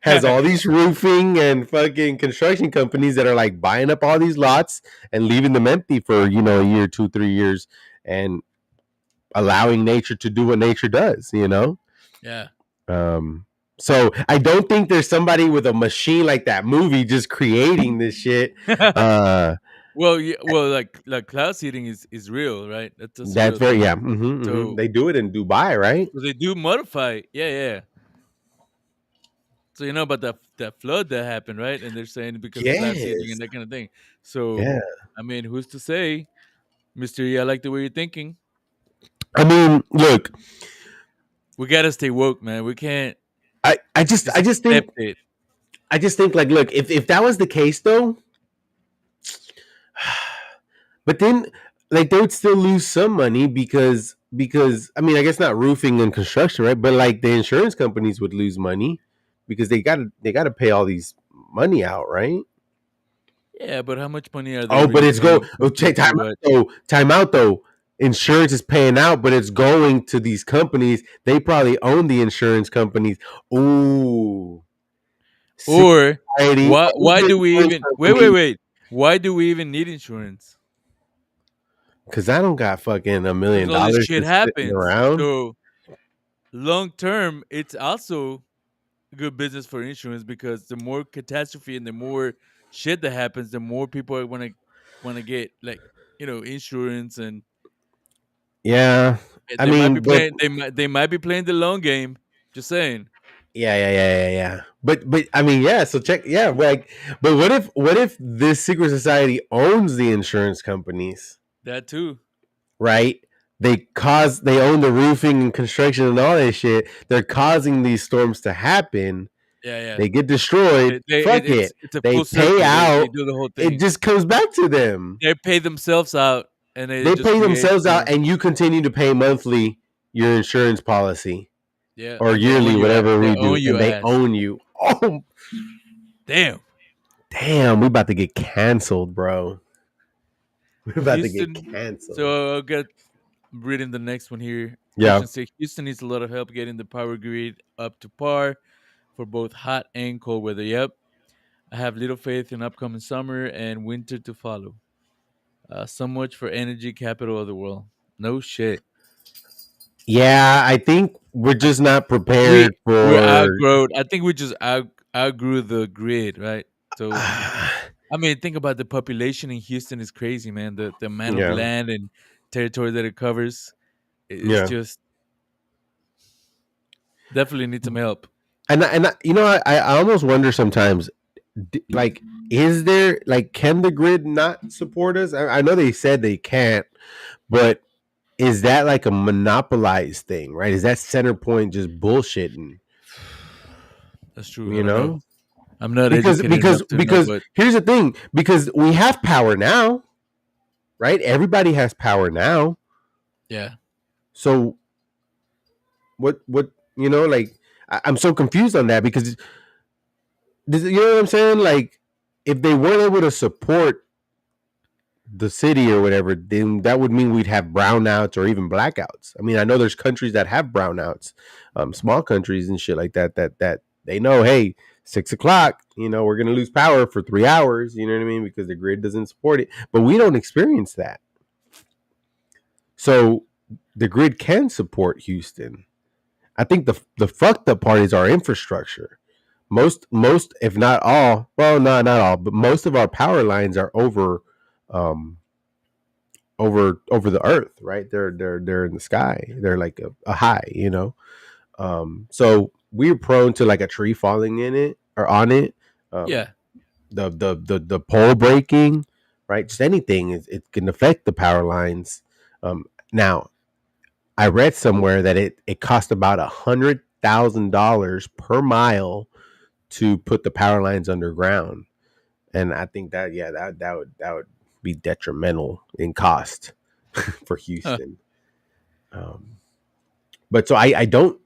S1: has all these roofing and fucking construction companies that are like buying up all these lots and leaving them empty for a year, 2, 3 years, and allowing nature to do what nature does.
S2: Yeah.
S1: Um, so I don't think there's somebody with a machine like that movie just creating this shit. Uh,
S2: Well, yeah, well, like cloud seeding is real, right? That's a
S1: That's
S2: real
S1: very
S2: thing.
S1: yeah.
S2: So,
S1: They do it in Dubai, right?
S2: so they do modify. Yeah, yeah. So you know about that flood that happened, right? And they're saying because of cloud seeding
S1: Yes.
S2: and that kind of thing. So,
S1: Yeah.
S2: I mean, who's to say, Mister? I like the way you're thinking.
S1: I mean, look,
S2: We gotta stay woke, man. We can't
S1: I just
S2: just
S1: I just think
S2: accept it.
S1: I just think like look, if that was the case though, but then like they would still lose some money because I mean I guess not roofing and construction, right? But like the insurance companies would lose money because they gotta pay all these money out, right?
S2: Yeah, but how much money are they
S1: Oh, but
S2: really
S1: it's go
S2: paying
S1: oh,
S2: compared
S1: time
S2: to
S1: out
S2: what?
S1: though. Time out though. Insurance is paying out, but it's going to these companies. They probably own the insurance companies. Ooh,
S2: Or
S1: society owns
S2: why
S1: the
S2: do we
S1: insurance
S2: even
S1: companies
S2: wait? Why do we even need insurance?
S1: because I don't got fucking a
S2: Because
S1: million
S2: all this
S1: dollars
S2: shit
S1: just sitting
S2: happens.
S1: around.
S2: So long term, it's also good business for insurance because the more catastrophe and the more shit that happens, the more people are wanna get like insurance, and
S1: Yeah, I
S2: they might
S1: mean,
S2: be
S1: but
S2: playing the long game. Just saying
S1: yeah. But I mean, yeah. So check, yeah. Like, but what if this secret society owns the insurance companies?
S2: that too.
S1: Right? They own the roofing and construction and all that shit. They're causing these storms to happen.
S2: Yeah, yeah.
S1: They get destroyed. Fuck it.
S2: It's a
S1: They
S2: full
S1: pay
S2: circle. They
S1: out.
S2: do the whole
S1: It
S2: thing.
S1: just comes back to them.
S2: They pay themselves out, and they
S1: They
S2: just
S1: pay
S2: create
S1: themselves out, and you continue to pay monthly your insurance policy
S2: yeah,
S1: or
S2: and they own
S1: yearly,
S2: you.
S1: whatever
S2: They
S1: we
S2: own
S1: do, and
S2: your
S1: they
S2: ass.
S1: own you. Oh,
S2: Damn.
S1: damn, we about to get canceled, bro. We're about to get
S2: Houston.
S1: canceled.
S2: So I'll get reading the next one here.
S1: Yeah.
S2: Question 6. Houston needs a lot of help getting the power grid up to par for both hot and cold weather. Yep. I have little faith in upcoming summer and winter to follow. So much for energy capital of the world. No shit.
S1: Yeah, I think we're just not
S2: We
S1: prepared
S2: we're
S1: for.
S2: outgrowed. I think we just outgrew the grid, right? So I mean, think about the population in Houston is crazy, man. The amount of
S1: Yeah,
S2: land and territory that it covers is
S1: yeah.
S2: just definitely need some help.
S1: I almost wonder sometimes, like, is there like, can the grid not support us? I know they said they can't, but is that like a monopolized thing, right? Is that center point just bullshitting?
S2: That's true. I
S1: You
S2: don't know.
S1: know,
S2: I'm not
S1: because
S2: educated
S1: because
S2: enough to know,
S1: because
S2: but
S1: here's the thing: because we have power now, right? Everybody has power now.
S2: yeah.
S1: So what like I'm so confused on that because you know what I'm saying? Like, if they weren't able to support the city or whatever, then that would mean we'd have brownouts or even blackouts. I mean, I know there's countries that have brownouts, small countries and shit like that. That they know, hey, 6 o'clock, we're gonna lose power for 3 hours. You know what I mean? Because the grid doesn't support it. But we don't experience that. So the grid can support Houston. I think the fucked up part is our infrastructure. Most if not all, well, not all, but most of our power lines are um over the earth, right? They're in the sky. They're like a high. So we're prone to like a tree falling in it or on it. Um
S2: Yeah.
S1: the pole breaking, right? Just anything it can affect the power lines. Now I read somewhere that it cost about $100,000 per mile to put the power lines underground, and I think that yeah that would be detrimental in cost for
S2: Huh.
S1: Houston. Um, but so I don't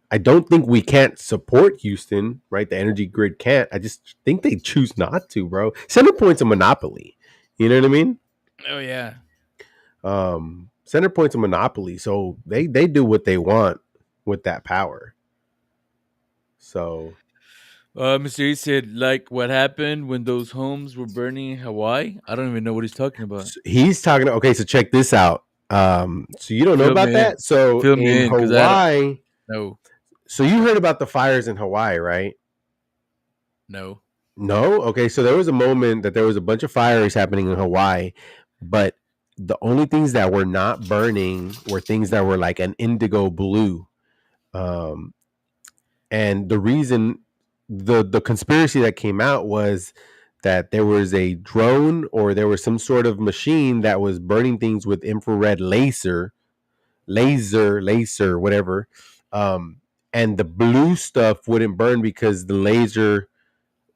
S1: think we can't support Houston, right? The energy grid can't. I just think they choose not to, bro. Center Point's a monopoly. You know what I mean?
S2: Oh yeah.
S1: Center Point's a monopoly, so they do what they want with that power. So
S2: Mr. E said like what happened when those homes were burning in Hawaii. I don't even know what he's talking about.
S1: he's talking. Okay, so check this out. So you don't know
S2: Fill
S1: about
S2: me in.
S1: that? So
S2: Fill
S1: in
S2: me in, because I don't
S1: Hawaii,
S2: know.
S1: so you heard about the fires in Hawaii, right?
S2: No.
S1: No? Okay, so there was a moment that there was a bunch of fires happening in Hawaii, but the only things that were not burning were things that were like an indigo blue. Um, and the reason, the conspiracy that came out was that there was a drone or there was some sort of machine that was burning things with infrared laser, whatever. Um, and the blue stuff wouldn't burn because the laser,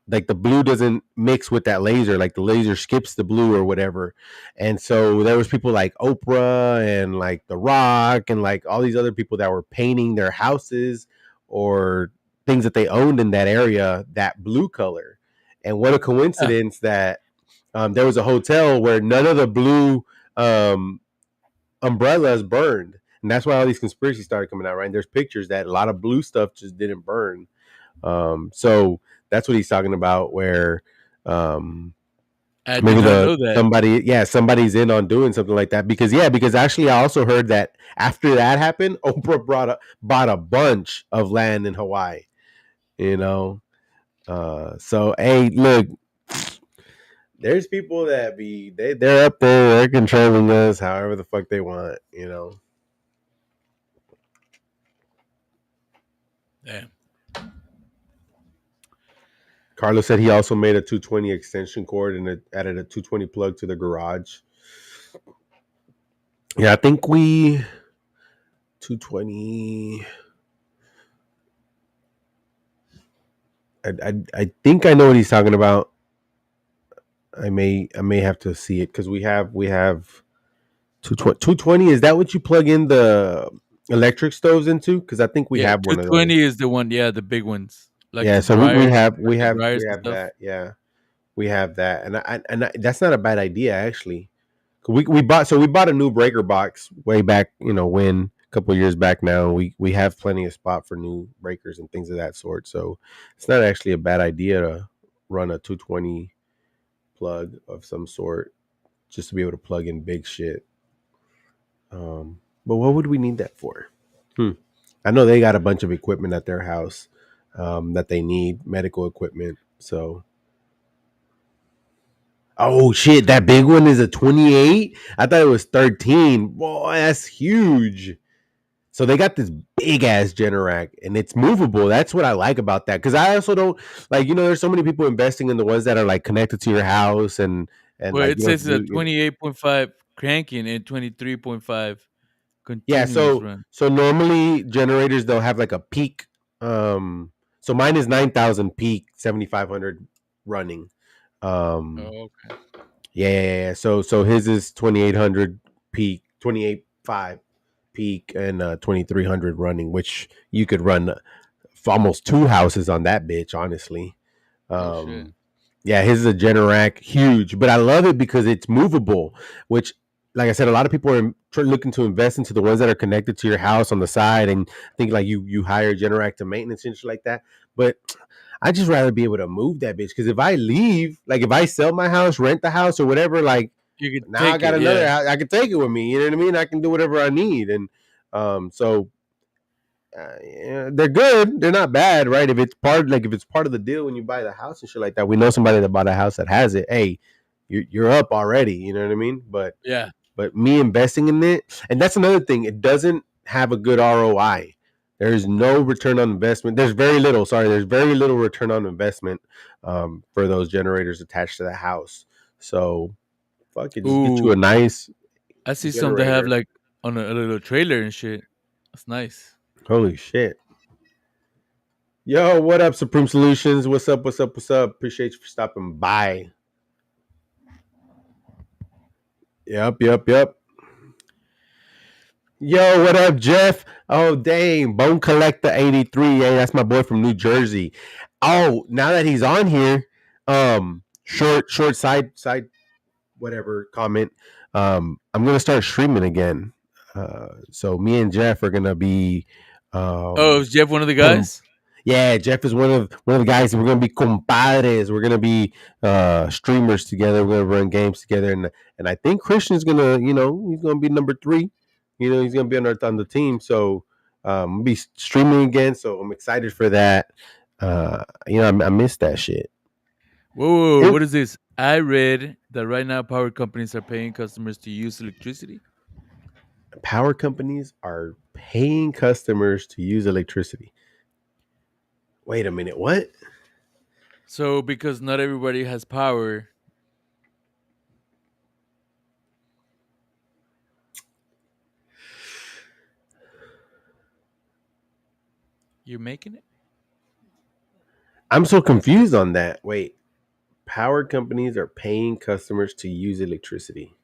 S1: like the blue doesn't mix with that laser, like the laser skips the blue or whatever. And so there was people like Oprah and like The Rock and like all these other people that were painting their houses or things that they owned in that area that blue color. And what a
S2: Yeah.
S1: coincidence that there was a hotel where none of the blue um, umbrellas burned, and that's why all these conspiracies started coming out, right? And there's pictures that a lot of blue stuff just didn't burn. So that's what he's talking about, where um,
S2: I did
S1: maybe
S2: not
S1: the
S2: know that.
S1: somebody, yeah, somebody's in on doing something like that. Because yeah, because actually I also heard that after that happened, Oprah bought a bunch of land in Hawaii. You know, so hey, look, there's people that they're up there, they're controlling us however the fuck they want. You know.
S2: Damn.
S1: Carlos said he also made a 220 extension cord and added a 220 plug to the garage. Yeah, I think we 220. I think I know what he's talking about. I may have to see it because we have 220. Is that what you plug in the electric stoves into? Because I think we
S2: Yeah,
S1: have one of those.
S2: 220 is the one. Yeah, the big ones,
S1: Yeah, so we have
S2: like
S1: we
S2: the
S1: have we
S2: dryers and
S1: have
S2: stuff.
S1: that. Yeah, we have that, and that's not a bad idea actually. We bought a new breaker box way back, when a couple of years back now. We have plenty of spot for new breakers and things of that sort. So it's not actually a bad idea to run a 220 plug of some sort just to be able to plug in big shit. But what would we need that for? Hmm. I know they got a bunch of equipment at their house that they need, medical equipment. So, oh shit, that big one is a 28. I thought it was 13. Boy, that's huge. So they got this big ass Generac and it's movable. That's what I like about that. Cause I also don't like, there's so many people investing in the ones that are like connected to your house and
S2: Well,
S1: like
S2: it
S1: you don't have
S2: says
S1: to
S2: it's a
S1: do.
S2: 28.5 cranking and 23.5
S1: Yeah,
S2: continuous
S1: so
S2: run.
S1: so normally generators they'll have like a peak. So mine is 9,000 peak, 7,500 running. Um,
S2: Oh, okay.
S1: yeah. So his is 2,800 peak, 28.5 peak, and 2,300 running, which you could run for almost two houses on that bitch, honestly.
S2: Oh shit.
S1: Um, yeah, his is a Generac, huge, but I love it because it's movable. Which, like I said, a lot of people are looking to invest into the ones that are connected to your house on the side, and think like you hire Generac to maintenance and shit like that. But I just rather be able to move that bitch because if I leave, like if I sell my house, rent the house or whatever, like
S2: You could
S1: now I
S2: take
S1: got
S2: it,
S1: another.
S2: yeah.
S1: I can take it with me. You know what I mean? I can do whatever I need, and so yeah, they're good. They're not bad, right? If it's part of the deal when you buy the house and shit like that, we know somebody that bought a house that has it. Hey, you're up already. You know what I mean?
S2: Yeah.
S1: But me investing in it, and that's another thing. It doesn't have a good ROI. There's no return on investment. There's very little. Sorry, there's very little return on investment for those generators attached to the house. So fuck it, just get you a
S2: Ooh,
S1: nice
S2: I see some that have
S1: generator.
S2: like on a little trailer and shit. That's nice.
S1: Holy shit. Yo, what up, Supreme Solutions? What's up? What's up? What's up? Appreciate you for stopping by. Yep. Yo, what up, Jeff? Oh, dang. Bone Collector 83. Hey, that's my boy from New Jersey. Oh, now that he's on here, short side whatever comment. I'm gonna start streaming again. So me and Jeff are gonna be
S2: Oh,
S1: um
S2: is Jeff one of the
S1: com-
S2: guys?
S1: yeah, Jeff is one of the guys. We're gonna be compadres. We're gonna be streamers together. We're gonna run games together, and I think Christian's gonna, he's gonna be number three. He's gonna be on the team. So we'll be streaming again. So I'm excited for that. I missed that shit.
S2: Whoa,
S1: It,
S2: what is this? I read that right now power companies are paying customers to use electricity.
S1: Power companies are paying customers to use electricity. Wait a minute, what?
S2: So because not everybody has power, you're making it.
S1: I'm so confused on that. Wait, power companies are paying customers to use electricity.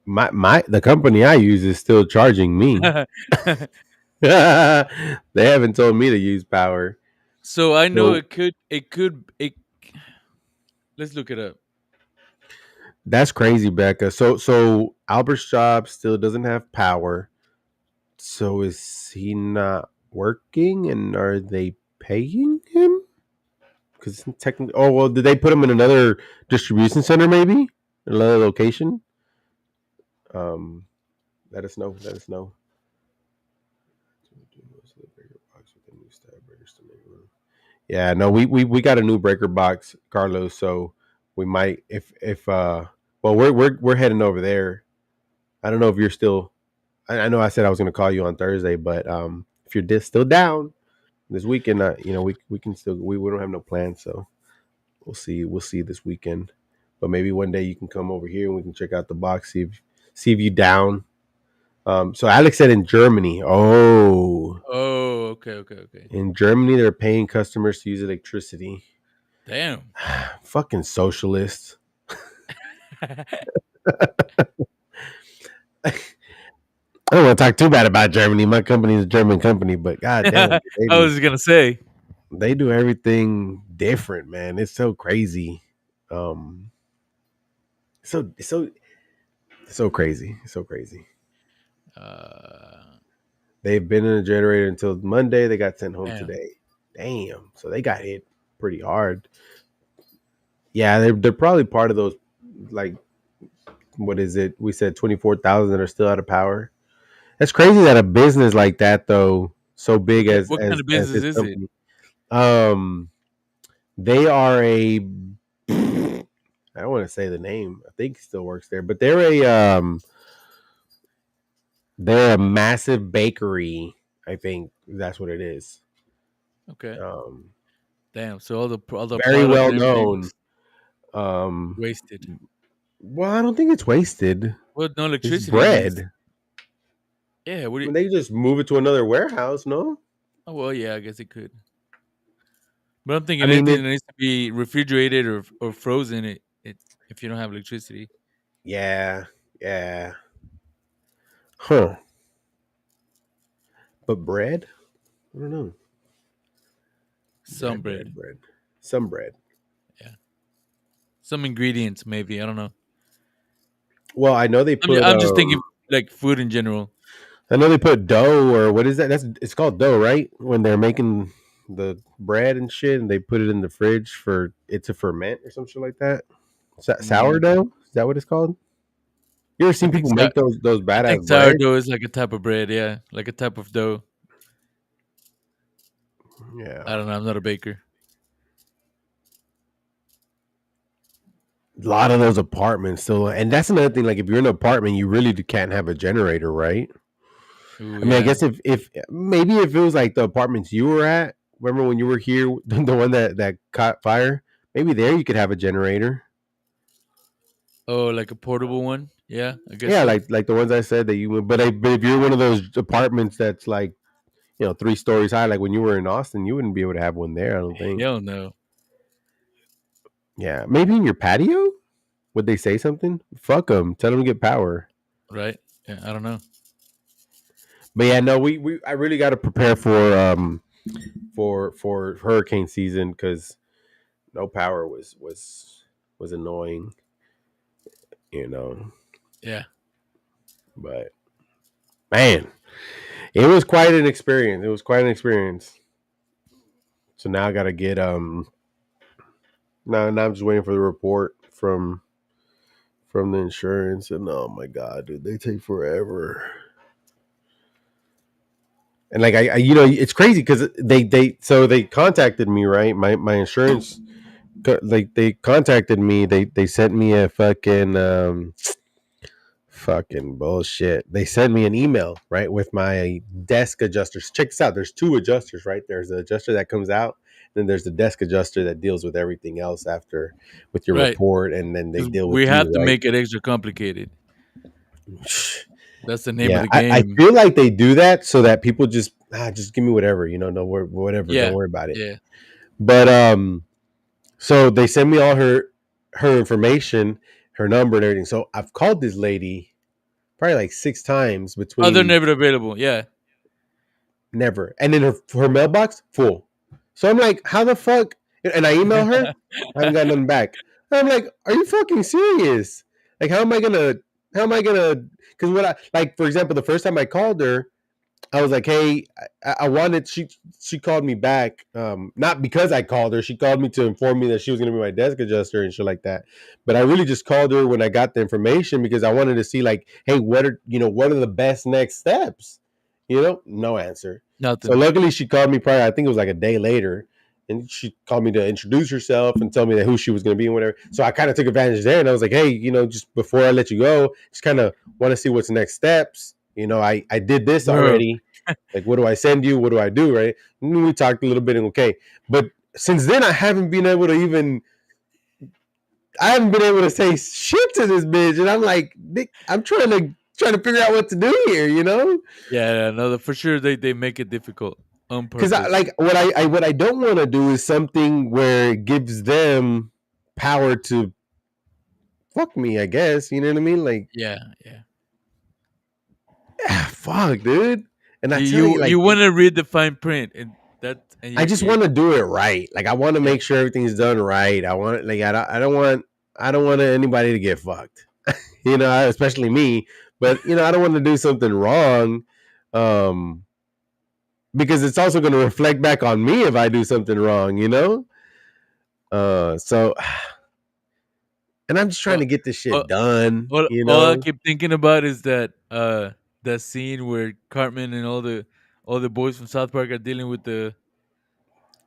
S1: My the company I use is still charging me. They haven't told me to use power.
S2: So I know
S1: So
S2: it. Let's look it up.
S1: that's crazy, Becca. So Albert's job still doesn't have power. So is he not working and are they paying him? Because technically, oh well, did they put him in another distribution center? Maybe another location. Um, Let us know. Let us know. Yeah, no, we got a new breaker box, Carlos. So we might if well we're heading over there. I don't know if you're still. I know I said I was going to call you on Thursday, but if you're still down this weekend, we can still we don't have no plans, so we'll see this weekend. But maybe one day you can come over here and we can check out the box, see if you down. So Alex said in Germany. Oh,
S2: Oh, okay, okay, okay.
S1: in Germany they're paying customers to use electricity.
S2: Damn.
S1: Fucking socialists. I don't want to talk too bad about Germany. My company is a German company, but god damn,
S2: I
S1: they do
S2: was gonna say.
S1: they do everything different, man. It's so crazy. Um, so crazy, so crazy.
S2: Uh,
S1: They've been in a generator until Monday. They got sent home
S2: Damn.
S1: today. Damn. So they got hit pretty hard. Yeah, they're probably part of those, like, what is it? We said 24,000 that are still out of power. That's crazy that a business like that, though, so big
S2: Yeah.
S1: as
S2: What kind
S1: as
S2: of
S1: as
S2: business
S1: this
S2: is it?
S1: company, um, they are a. I don't want to say the name. I think he still works there, but they're a massive bakery. I think that's what it is.
S2: Okay.
S1: Um,
S2: Damn. So all the
S1: Very
S2: product
S1: well
S2: and everything
S1: known.
S2: was
S1: Um,
S2: wasted.
S1: well, I don't think it's wasted.
S2: Well, no
S1: It's
S2: electricity means.
S1: bread.
S2: Yeah. What
S1: I
S2: do you?
S1: mean, they just move it to another warehouse. No,
S2: Oh well, yeah. I guess it could. But I'm
S1: I
S2: thinking
S1: mean
S2: anything
S1: it.
S2: that needs to be refrigerated or frozen. It if you don't have electricity,
S1: Yeah, yeah. Huh. But bread? I don't know.
S2: some bread.
S1: Bread. Some bread.
S2: Yeah. Some ingredients maybe. I don't know.
S1: Well, I know they put
S2: I'm just thinking like food in general.
S1: dough or what is that? That's it's called dough, right? When they're making the bread and shit, and they put it in the fridge for it to ferment or some shit like that.
S2: Mm,
S1: Sourdough? Is that what it's called? You ever
S2: I
S1: seen
S2: think
S1: people
S2: so.
S1: make those
S2: I think
S1: badass bread?
S2: sourdough is like a type of bread. Yeah, like a type of dough. I
S1: Yeah.
S2: don't know. I'm not a baker.
S1: A lot of those apartments still, and that's another thing. Like, if you're in an apartment, you really can't have a generator, right?
S2: Ooh,
S1: I mean, I
S2: yeah.
S1: guess if maybe if it was like the apartments you were at, remember when you were here, the one that caught fire, maybe there you could have a generator.
S2: Oh, like a portable one. Yeah, I guess
S1: Yeah,
S2: so.
S1: like the ones I said that you would. But if you're one of those apartments that's like 3 stories high, like when you were in Austin, you wouldn't be able to have one there. I don't think.
S2: Hell no.
S1: Yeah, maybe in your patio. Would they say something? Fuck them. Tell them to get power.
S2: Right? Yeah, I don't know.
S1: But yeah, no, we I really got to prepare for hurricane season because no power was annoying, you know.
S2: Yeah.
S1: But man, it was quite an experience. It was quite an experience. So now I got to get now I'm just waiting for the report from the insurance, and oh my god, dude, they take forever. And like I it's crazy because they contacted me, right, my insurance like they contacted me. They sent me a fucking fucking bullshit. They sent me an email, right, with my desk adjusters. Check this out. There's two adjusters, right? There's the adjuster that comes out, then there's the desk adjuster that deals with everything else after with your
S2: Right.
S1: report, and then they
S2: Because
S1: deal
S2: we
S1: with
S2: have
S1: you,
S2: to
S1: right?
S2: make it extra complicated. That's the name of
S1: Yeah,
S2: the
S1: I
S2: game.
S1: feel like they do that so that people just give me whatever, no whatever, don't
S2: Yeah.
S1: worry about it.
S2: Yeah.
S1: But so they send me all her information, her number and everything. So I've called this lady probably like 6 times
S2: Oh, they're
S1: between
S2: never available. Yeah.
S1: never. And then her mailbox full. So I'm like, how the fuck? And I email her, I haven't got nothing back. And I'm like, are you fucking serious? Like, how am I gonna, because what I, like, for example, the first time I called her, I was like, hey, I wanted, she called me back. Not because I called her. She called me to inform me that she was going to be my desk adjuster and shit like that. But I really just called her when I got the information because I wanted to see like, hey, what are the best next steps? No answer. So
S2: Nothing.
S1: luckily she called me probably, I think it was like a day later. And she called me to introduce herself and tell me that who she was going to be and whatever. So I kind of took advantage there and I was like, hey, just before I let you go, just kind of want to see what's next steps. I did this
S2: Bro.
S1: already. Like, what do I send you? What do I do? Right. And we talked a little bit and okay. But since then, I haven't been able to say shit to this bitch. And I'm like, I'm trying to figure out what to do here.
S2: Yeah, no, for sure they make it difficult on
S1: Because I
S2: purpose.
S1: like what I don't want to do is something where it gives them power to fuck me, I guess. You know what I mean? Like,
S2: Yeah, yeah.
S1: fuck, dude. And I
S2: You
S1: tell you,
S2: you,
S1: like,
S2: you want to read the fine print and
S1: I just want to do it right. Like, I want to
S2: yeah.
S1: make sure everything's done right. I want like I don't want anybody to get fucked. Especially me. But I don't want to do something wrong, um, because it's also going to reflect back on me if I do something wrong. So and I'm just trying
S2: Well,
S1: to get this
S2: all,
S1: shit done.
S2: all I keep thinking about is that scene where Cartman and all the boys from South Park are dealing with the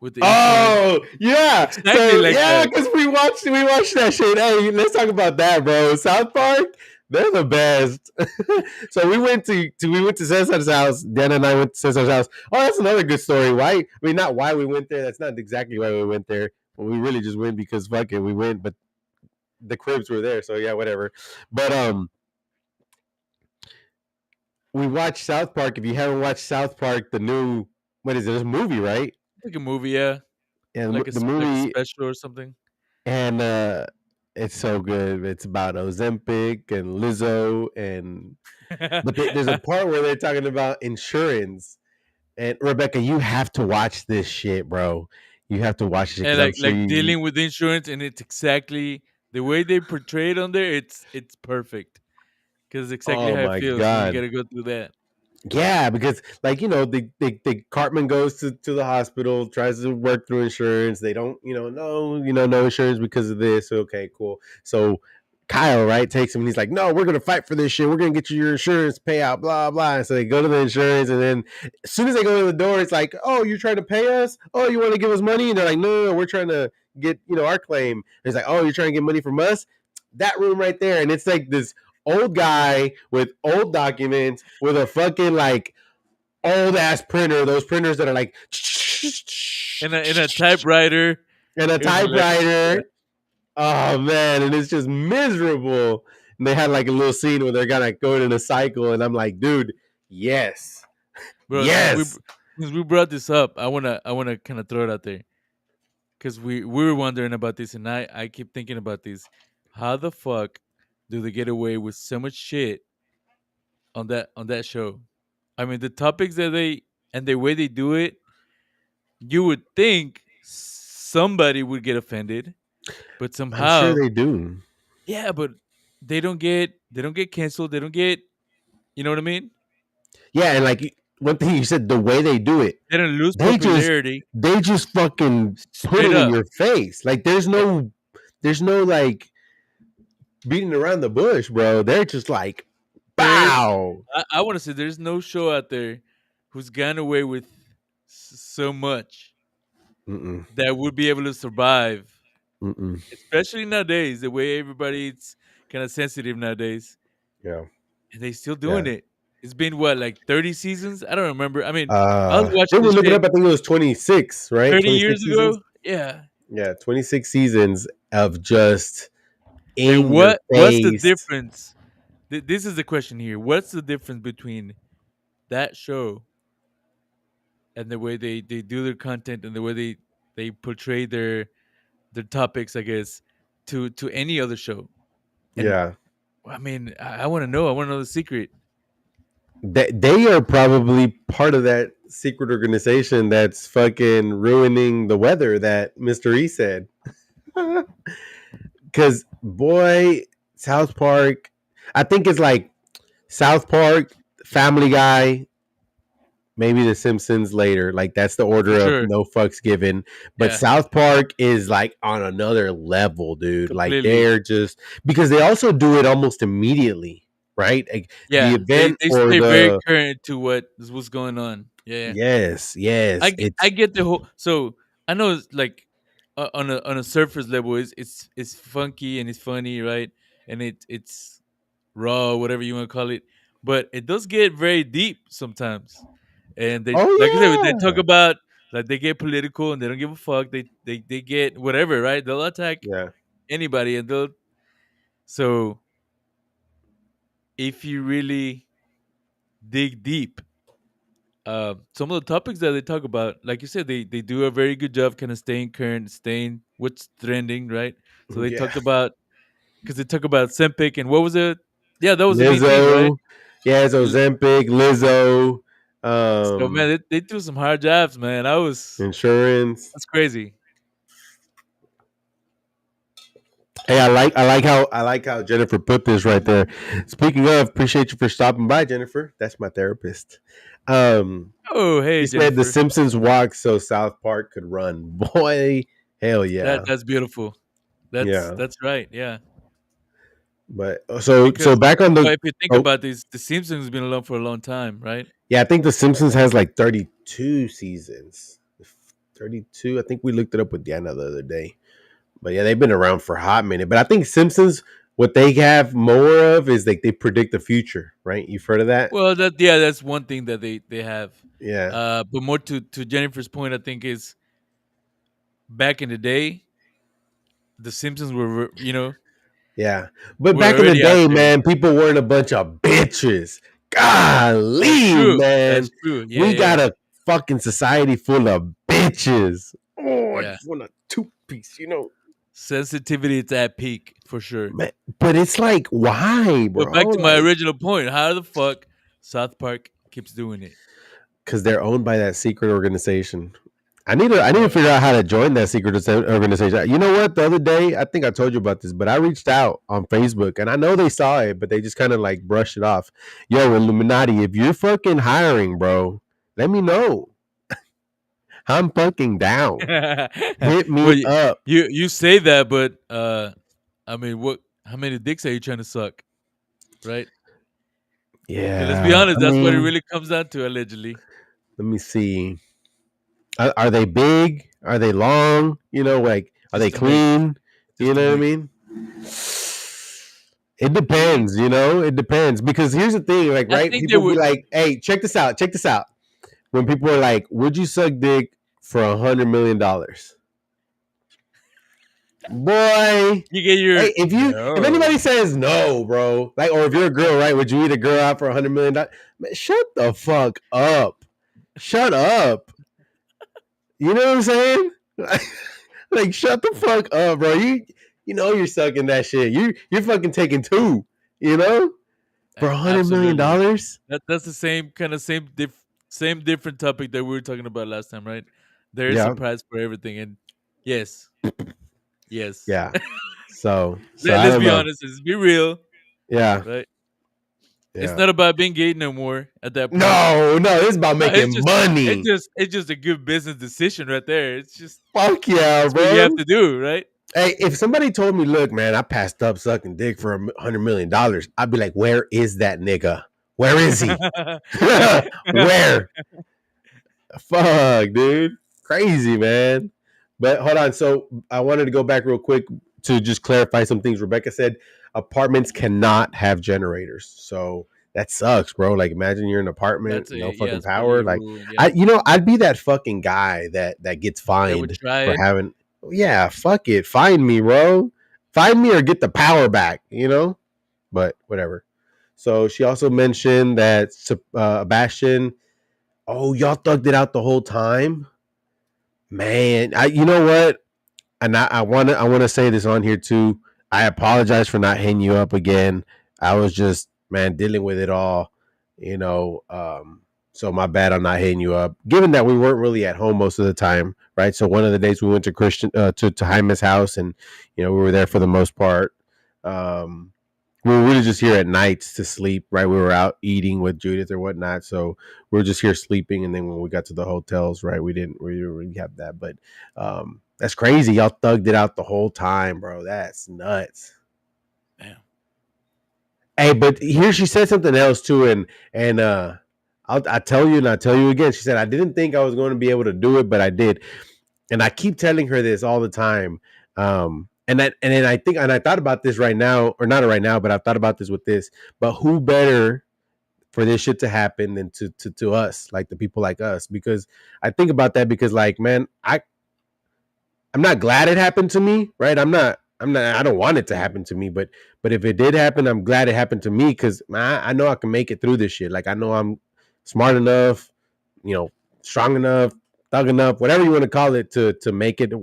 S2: insurance.
S1: Oh yeah,
S2: Exactly
S1: so
S2: like
S1: yeah,
S2: that.
S1: because we watched that shit. Hey, let's talk about that, bro. South Park, they're the best. So we went to Cesar's house. Dan and I went to Cesar's house. Oh, that's another good story. Why? I mean, not why we went there. That's not exactly why we went there. Well, we really just went because fuck it, we went. But the cribs were there, so yeah, whatever. But we watched South Park. If you haven't watched South Park, the new what is it? It's a movie, right?
S2: Like a movie, yeah.
S1: Yeah,
S2: Like
S1: the
S2: like a
S1: movie
S2: special or something.
S1: and it's so good. It's about Ozempic and Lizzo, and but there's a part where they're talking about insurance. And Rebecca, you have to watch this shit, bro. You have to watch it
S2: And
S1: because I'm sure
S2: like
S1: you.
S2: dealing with insurance, and it's exactly the way they portray it on there. It's perfect because it's exactly
S1: Oh
S2: how it
S1: my
S2: feels when you
S1: god.
S2: got to go through that.
S1: Yeah, because like Cartman goes to the hospital, tries to work through insurance. They don't, no insurance because of this. Okay, cool. So Kyle, right, takes him and he's like, no, we're gonna fight for this shit. We're gonna get you your insurance payout, blah blah. And so they go to the insurance, and then as soon as they go to the door, it's like, oh, you're trying to pay us? Oh, you want to give us money? And they're like, no, we're trying to get our claim. And it's like, oh, you're trying to get money from us? That room right there, and it's like this old guy with old documents with a fucking like old ass printer, those printers that are like
S2: And a typewriter.
S1: and a
S2: It was hilarious. Yeah,
S1: typewriter. Oh man, and it's just miserable. And they had like a little scene where they're gonna go in a cycle, and I'm like, dude, yes,
S2: bro.
S1: yes.
S2: Since we brought this up, I wanna kind of throw it out there because we were wondering about this, and I keep thinking about this. How the fuck do they get away with so much shit on that show? I mean, the topics that they and the way they do it, you would think somebody would get offended, but
S1: I'm sure
S2: somehow,
S1: they do.
S2: yeah, but they don't get canceled. They don't get, you know what I mean?
S1: Yeah, and like one thing you said, the way they do it,
S2: They don't lose
S1: they just
S2: popularity.
S1: they just fucking put
S2: Straight
S1: it in
S2: up.
S1: your face. Like
S2: Yeah,
S1: there's no like beating around the bush, bro. They're just like,
S2: there's
S1: bow.
S2: I want to say there's no show out there who's gone away with so much
S1: Mm-mm.
S2: that would be able to survive.
S1: Mm-mm.
S2: especially nowadays. The way everybody's kind of sensitive nowadays,
S1: Yeah.
S2: and they still doing
S1: Yeah.
S2: it. It's been what, like 30 seasons? I don't remember. I mean, I was
S1: Then
S2: watching
S1: we
S2: this
S1: look it
S2: shit
S1: up. I think it was 26, right?
S2: 30
S1: 26
S2: years
S1: seasons.
S2: ago. Yeah.
S1: Yeah, 26 seasons of just
S2: And
S1: in your
S2: what's the
S1: face.
S2: difference? This is the question here. What's the difference between that show and the way they do their content and the way they portray their topics, I guess, to any other show? And
S1: Yeah.
S2: I mean, I want to know. I want to know the secret.
S1: They are probably part of that secret organization that's fucking ruining the weather that Mr. E said. Because, boy, South Park, I think it's like South Park, Family Guy, maybe The Simpsons later. Like that's the
S2: For
S1: order of
S2: sure.
S1: no fucks given. But
S2: Yeah.
S1: South Park is like on another level, dude. Like
S2: Completely.
S1: they're just because they also do it almost immediately, right? Like the
S2: Yeah. They
S1: event
S2: they
S1: or
S2: stay very
S1: the
S2: current to what's going on. Yeah. Yeah.
S1: yes, yes,
S2: I
S1: it's
S2: get the whole. So I know it's like on a surface level, it's funky and it's funny, right? And it's raw, whatever you want to call it. But it does get very deep sometimes. And they, like I said, they
S1: oh
S2: talk about, like, they get political and they don't give a fuck. They get whatever, right? They'll attack
S1: yeah,
S2: anybody, and they'll. So if you really dig deep, some of the topics that they talk about, like you said, they do a very good job kind of staying current, staying what's trending, right? So they
S1: yeah.
S2: talked about, because they talk about Sempic and what was it? Yeah, that was the main thing, right?
S1: Lizzo, yeah, it's
S2: L-
S1: Ozempic, Lizzo,
S2: So man, they threw some hard jabs, man.
S1: insurance.
S2: That's crazy.
S1: Hey, I like how Jennifer put this right there. Speaking of, appreciate you for stopping by, Jennifer. That's my therapist. Um,
S2: Oh, hey
S1: she said the
S2: Jennifer,
S1: Simpsons walked so South Park could run. Boy, hell yeah,
S2: that's beautiful. That's
S1: yeah.
S2: that's right. Yeah,
S1: But so
S2: because
S1: back on
S2: well,
S1: the
S2: if you think
S1: oh
S2: about this, the Simpsons has been along for a long time, right?
S1: yeah, I think the Simpsons has like 32 seasons. 32. I think we looked it up with Diana the other day. But yeah, they've been around for a hot minute. But I think Simpsons, what they have more of is like they predict the future, right? You've heard of that?
S2: Well, that's one thing that they have.
S1: Yeah,
S2: But more to Jennifer's point, I think is back in the day, the Simpsons
S1: yeah. But
S2: were
S1: back in the
S2: already out
S1: day,
S2: there.
S1: man, people weren't a bunch of bitches.
S2: That's
S1: Golly,
S2: true.
S1: man.
S2: That's true. Yeah,
S1: We
S2: yeah,
S1: got
S2: yeah.
S1: a fucking society full of bitches. Oh, I
S2: Yeah.
S1: just want a two piece.
S2: Sensitivity is at peak for sure.
S1: Man, but it's like, why,
S2: But
S1: bro?
S2: back to my
S1: Like,
S2: original point, how the fuck South Park keeps doing it?
S1: because they're owned by that secret organization. I need to
S2: Uh,
S1: figure out how to join that secret organization. You know what? The other day, I think I told you about this, but I reached out on Facebook, and I know they saw it, but they just kind of like brushed it off. Yo, Illuminati, if you're fucking hiring, bro, let me know. I'm fucking down. Hit
S2: well,
S1: me up.
S2: you say that, but I mean, what? How many dicks are you trying to suck, right? Because let's be
S1: Yeah,
S2: honest,
S1: I
S2: that's what it
S1: mean,
S2: really comes down to, allegedly.
S1: let me see. Are they big? Are they long? Like, are they
S2: Just a mix.
S1: clean? You
S2: Just a
S1: know what I
S2: mix.
S1: mean? It
S2: We,
S1: depends, it depends. Because here's the thing, like,
S2: I
S1: right?
S2: think they
S1: People be
S2: would.
S1: like, hey, check this out, check this out. When people are like, would you suck dick for $100 million? Boy,
S2: You get your
S1: hey, if
S2: no.
S1: anybody says no, bro, like, or if you're a girl, right, would you eat a girl out for $100 million? Man, shut the fuck up. Shut up. You know what I'm saying? Like, shut the fuck up, bro. You know you're sucking that shit. You're fucking taking two, you know? For
S2: Absolutely.
S1: $100 million?
S2: That's the same kind of same different topic that we were talking about last time, right? There is a
S1: Yeah.
S2: price for everything, and yes, yes.
S1: Yeah. So I
S2: Let's
S1: don't
S2: be
S1: know.
S2: honest. Let's be real,
S1: Yeah.
S2: right? It's
S1: Yeah.
S2: not about being gay no more at that point.
S1: No, no, it's about
S2: No,
S1: making money.
S2: it's just a good business decision right there.
S1: Fuck yeah,
S2: It's what you have
S1: bro.
S2: to do, right?
S1: Hey, if somebody told me, look, man, I passed up sucking dick for $100 million, I'd be like, where is that nigga? Where is he? Where? Fuck, dude. Crazy, man. But hold on. So I wanted to go back real quick to just clarify some things. Rebecca said apartments cannot have generators. So that sucks, bro. Like imagine you're in an apartment,
S2: That's a
S1: no
S2: yeah,
S1: fucking
S2: it's probably
S1: power.
S2: a
S1: Like
S2: rule.
S1: I
S2: Yeah,
S1: I'd be that fucking guy that gets
S2: that would
S1: fined
S2: try
S1: for
S2: it.
S1: having yeah, fuck it. Find me, bro. Find me or get the power back. But whatever. So she also mentioned that Bastion, oh, y'all thugged it out the whole time. Man, you know what? And I want to say this on here too. I apologize for not hitting you up again. I was just man dealing with it all, you know. So my bad on not hitting you up. Given that we weren't really at home most of the time, right? So one of the days we went to Christian to Jaime's house, and we were there for the most part. Um, we were really just here at nights to sleep, right? We were out eating with Judith or whatnot, so we were just here sleeping. And then when we got to the hotels, right, we didn't really have that. But that's crazy. Y'all thugged it out the whole time, bro. That's nuts.
S2: Damn.
S1: Hey, but here she said something else too, and I tell you and I tell you again. She said I didn't think I was going to be able to do it, but I did, and I keep telling her this all the time. And then I think, and I thought about this right now, or not right now, but I've thought about this with this. But who better for this shit to happen than to us, like the people like us? Because I think about that because, like, man, I'm not glad it happened to me, right? I don't want it to happen to me, but if it did happen, I'm glad it happened to me because I know I can make it through this shit. Like I know I'm smart enough, you know, strong enough, thug enough, whatever you want to call it, to make it,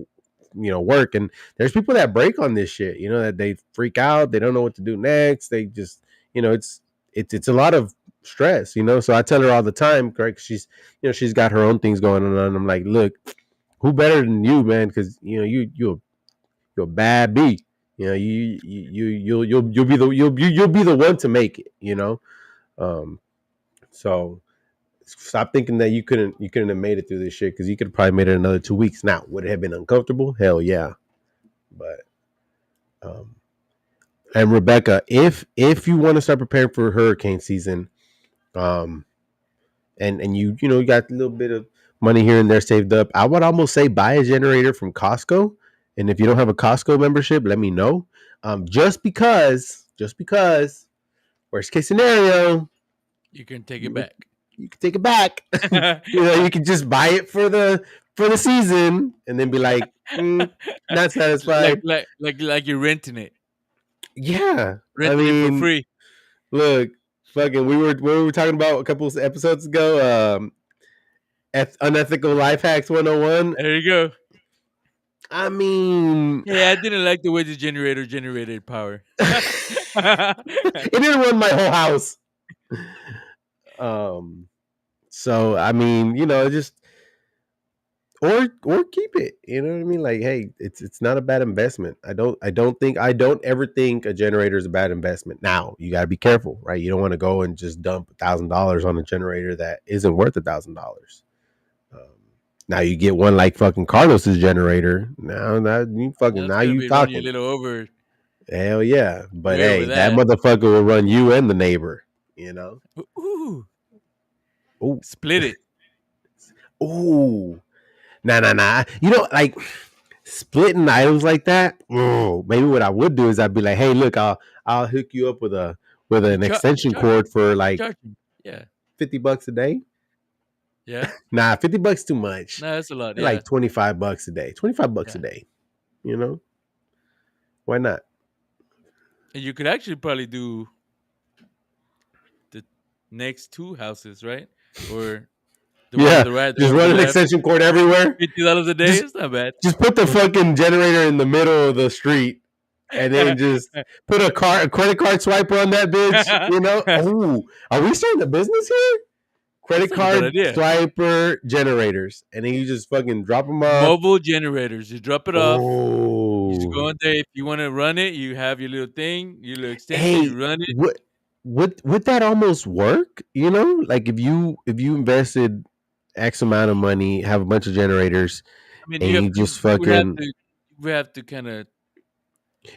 S1: work. And there's people that break on this shit, that they freak out, they don't know what to do next. They just, it's a lot of stress. So I tell her all the time, correct? She's got her own things going on. I'm like, look, who better than you, man? Because you're a bad bee. You'll be you'll be the one to make it. Um, so stop thinking that you couldn't have made it through this shit because you could have probably made it another 2 weeks. Now, would it have been uncomfortable? Hell yeah. But um, and Rebecca, if you want to start preparing for hurricane season, um, and you got a little bit of money here and there saved up, I would almost say buy a generator from Costco. And if you don't have a Costco membership, let me know. Just because, worst case scenario,
S2: You can take it
S1: you
S2: back.
S1: you can take it back. You can just buy it for the season and then be like, not
S2: like
S1: satisfied.
S2: like like like you're
S1: Yeah, I
S2: renting it for
S1: mean,
S2: free.
S1: look, fucking, we were talking about a couple of episodes ago. Unethical life hacks 101.
S2: There you go.
S1: I mean,
S2: Hey, I didn't like the way the generator generated power.
S1: it didn't run my whole house. Um, so I mean, just or keep it. You know what I mean? Like, hey, it's not a bad investment. I don't ever think a generator is a bad investment. Now you got to be careful, right? You don't want to go and just dump $1,000 on a generator that isn't worth $1,000. Um, Now you get one like fucking Carlos's generator. Now
S2: That's gonna
S1: you
S2: be running you a
S1: talking.
S2: little over
S1: Hell yeah. But
S2: way over
S1: hey, that
S2: that.
S1: motherfucker will run you and the neighbor, you know?
S2: Ooh,
S1: Ooh.
S2: split it.
S1: Ooh. Nah. Like splitting items like that. Maybe what I would do is I'd be like, hey, look, I'll hook you up with
S2: You
S1: an extension
S2: charge
S1: cord for
S2: you
S1: like
S2: charge him. Yeah,
S1: $50 a day.
S2: yeah.
S1: Nah, $50 too much.
S2: No, that's a lot. Yeah,
S1: Like $25 a day. $25 a
S2: yeah.
S1: day. You know? Why not?
S2: And you could actually probably do the next two houses, right? Or the one on
S1: Yeah.
S2: the right, the
S1: Just
S2: one on the
S1: run an
S2: left.
S1: extension cord everywhere.
S2: $50 a day.
S1: Just
S2: It's not bad.
S1: just put the fucking generator in the middle of the street and then just put a credit card swiper on that bitch. Oh, are we starting a business here? Credit
S2: That's not a bad
S1: card
S2: idea.
S1: swiper generators, and then you just fucking drop them off.
S2: Mobile generators. You drop it off. You just
S1: Oh,
S2: go in there. If you want to run it, you have your little thing, your little extension.
S1: hey,
S2: You run it.
S1: would that almost work? Like if you invested X amount of money, have a bunch of generators,
S2: I mean,
S1: and
S2: you have
S1: you
S2: you
S1: just
S2: you would have
S1: fucking
S2: to kind of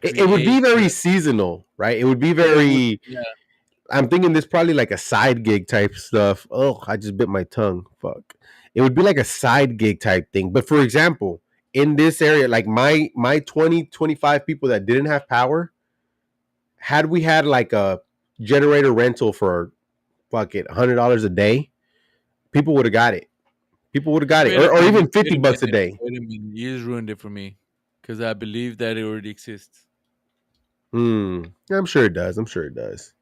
S1: it would be
S2: create
S1: very
S2: the
S1: seasonal, right? It would be
S2: it would
S1: very.
S2: yeah.
S1: I'm thinking this probably like a side gig type stuff. Oh, I just bit my tongue. Fuck. It would be like a side gig type thing. But for example, in this area, like my 20 25 people that didn't have power, had we had like a generator rental for fuck it $100 a day, people would have got it. People would have got it,
S2: Wait a
S1: or
S2: minute.
S1: even
S2: Wait a
S1: $50 a
S2: minute.
S1: day.
S2: Wait a minute. You just ruined it for me because I believe that it already exists.
S1: I'm sure it does. I'm sure it does.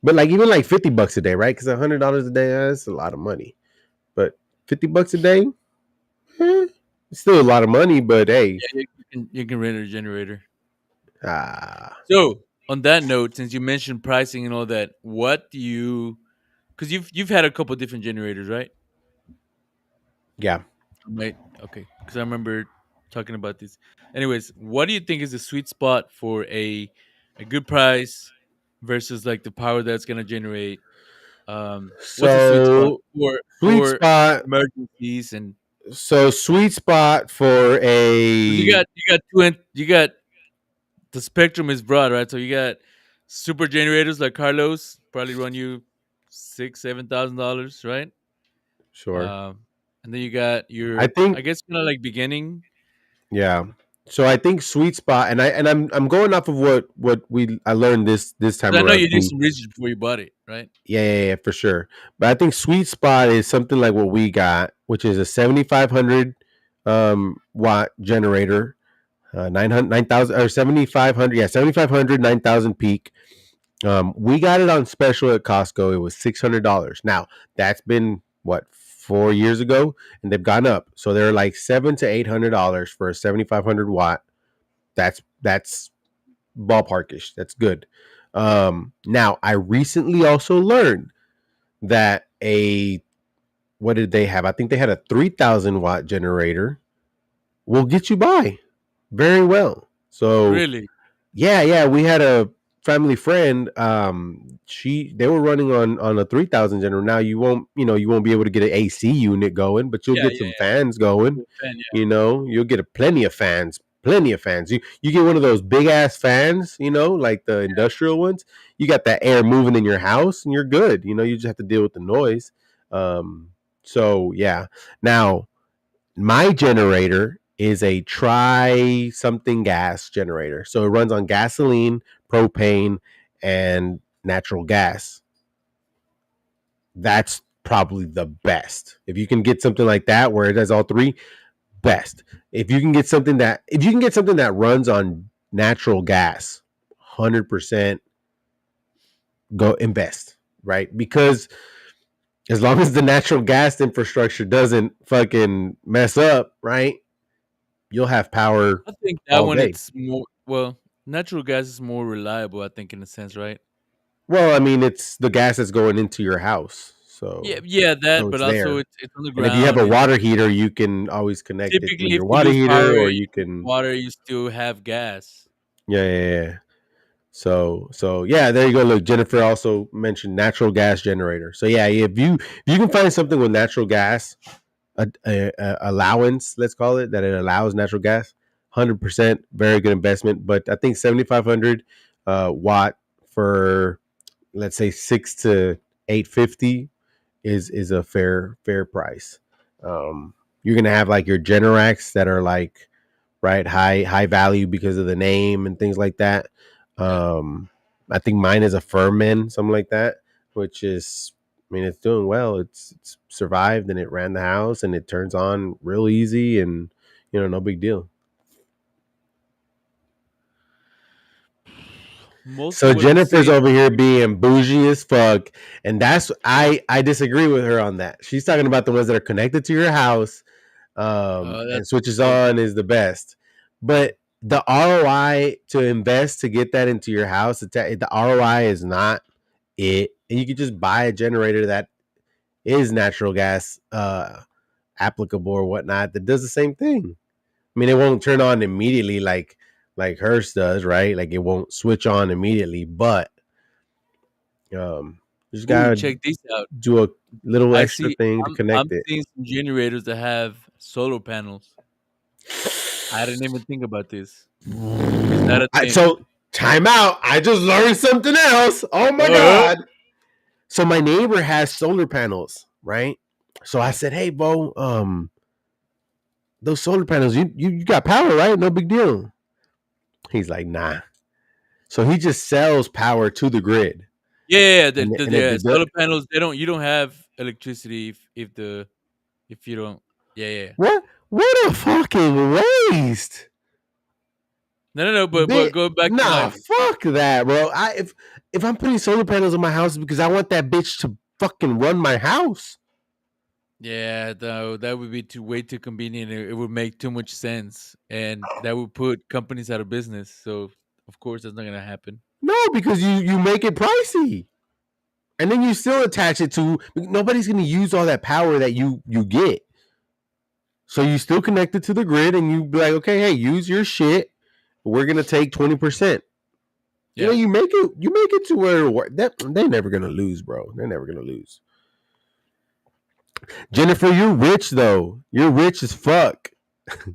S1: But like even like $50 a day, right? Because $100 a day, that's a lot of money. But $50 a day, it's still a lot of money. But hey,
S2: Yeah, you can rent a generator.
S1: ah,
S2: So on that note, since you mentioned pricing and all that, what do you? Because you've had a couple different generators, right?
S1: yeah.
S2: Right. Okay. Because I remember talking about this. Anyways, what do you think is the sweet spot for a good price versus like the power that's gonna generate? What's the sweet spot
S1: So sweet
S2: for
S1: spot.
S2: emergencies and
S1: So sweet spot for
S2: because
S1: a
S2: you got you got the spectrum is broad, right? So you got super generators like Carlos probably run you $6,000-7,000, right?
S1: sure.
S2: Um, and then you got
S1: I
S2: your
S1: think
S2: I guess kind of like beginning
S1: yeah. So I think sweet spot, and I'm going off of what we I learned this time
S2: because I know
S1: around.
S2: you did some research before you bought it, right?
S1: Yeah, for sure. But I think sweet spot is something like what we got, which is a 7,500 watt generator, 900 9,000 or 7,500, yeah, 7,500 9,000 peak. We got it on special at Costco. It was $600. Now that's been what 4 years ago, and they've gone up. So they're like $700 to $800 for a 7,500 watt. That's ballparkish. That's good. Now I recently also learned that a what did they have? I think they had a 3,000 watt generator will get you by very well. So
S2: Really?
S1: yeah, we had a family friend. They were running on a 3,000 generator. Now you won't be able to get an AC unit going, but you'll
S2: Yeah,
S1: get
S2: yeah,
S1: some fans going.
S2: yeah. Fan, yeah,
S1: You'll get plenty of fans. Plenty of fans. You get one of those big ass fans, like the industrial ones. You got that air moving in your house, and you're good. You just have to deal with the noise. So yeah. Now my generator is a tri something gas generator. So it runs on gasoline, propane, and natural gas. That's probably the best. If you can get something like that where it does all three, best. If you can get something that runs on natural gas, 100% go invest, right? Because as long as the natural gas infrastructure doesn't fucking mess up, right? You'll have power
S2: I think that
S1: all
S2: one
S1: day.
S2: it's more well, natural gas is more reliable, I think, in a sense, right?
S1: Well, I mean, it's the gas that's going into your house,
S2: Yeah,
S1: so
S2: yeah, that, but
S1: it's
S2: also
S1: there.
S2: it's on the
S1: And if you have
S2: ground,
S1: a
S2: and
S1: water heater, you can always connect it through
S2: typically, if
S1: your
S2: you
S1: water
S2: lose
S1: heater,
S2: power,
S1: or
S2: you
S1: you
S2: lose
S1: can,
S2: water, you still have gas.
S1: yeah. So yeah, there you go. Look, Jennifer also mentioned natural gas generator. So yeah, if you can find something with natural gas, a allowance, let's call it, that it allows natural gas, 100% very good investment. But I think 7,500 watt for, let's say, 6 to 850 is a fair price. You're gonna have like your Generacs that are like, right, high value because of the name and things like that.
S2: Yeah.
S1: Um, I think mine is a Furman, something like that, which is, I mean, it's doing well. It's survived and it ran the house and it turns on real easy and no big deal.
S2: Most of
S1: So
S2: what I'm
S1: Jennifer's
S2: seeing,
S1: over here being bougie as fuck, and that's I disagree with her on that. She's talking about the ones that are connected to your house,
S2: that's
S1: and switches
S2: well,
S1: on is the best. But the ROI to invest to get that into your house, the ROI is not it, and you could just buy a generator that is natural gas applicable or whatnot that does the same thing. I mean, it won't turn on immediately like hers does, right? Like it won't switch on immediately, but you just
S2: ooh,
S1: gotta
S2: check this out.
S1: do a little
S2: I
S1: extra
S2: see.
S1: thing to
S2: I'm
S1: connect it.
S2: seeing some generators that have solar panels. I didn't even think about this. Is that a thing?
S1: So time out. I just learned something else. Oh my
S2: Uh,
S1: god. So my neighbor has solar panels, right? So I said, "Hey, Bo, those solar panels, you got power, right? No big deal. He's like, nah. So he just sells power to the grid,
S2: Yeah,
S1: and it
S2: the
S1: dedu-
S2: solar panels, they don't, you don't have electricity if you don't. Yeah, yeah.
S1: what a fucking waste.
S2: No, no, no. But
S1: Bit
S2: go back to
S1: nah,
S2: my.
S1: fuck that, bro. If I'm putting solar panels on my house it's because I want that bitch to fucking run my house.
S2: Yeah, no, that would be too way too convenient. It would make too much sense, and that would put companies out of business. So of course that's not gonna happen.
S1: No, because you make it pricey. And then you still attach it to nobody's gonna use all that power that you get. So you still connect it to the grid and you be like, okay, hey, use your shit. We're gonna take 20%.
S2: Yeah.
S1: You make it to where that they're never gonna lose, bro. They're never gonna lose. Jennifer, you're rich though. You're rich as fuck.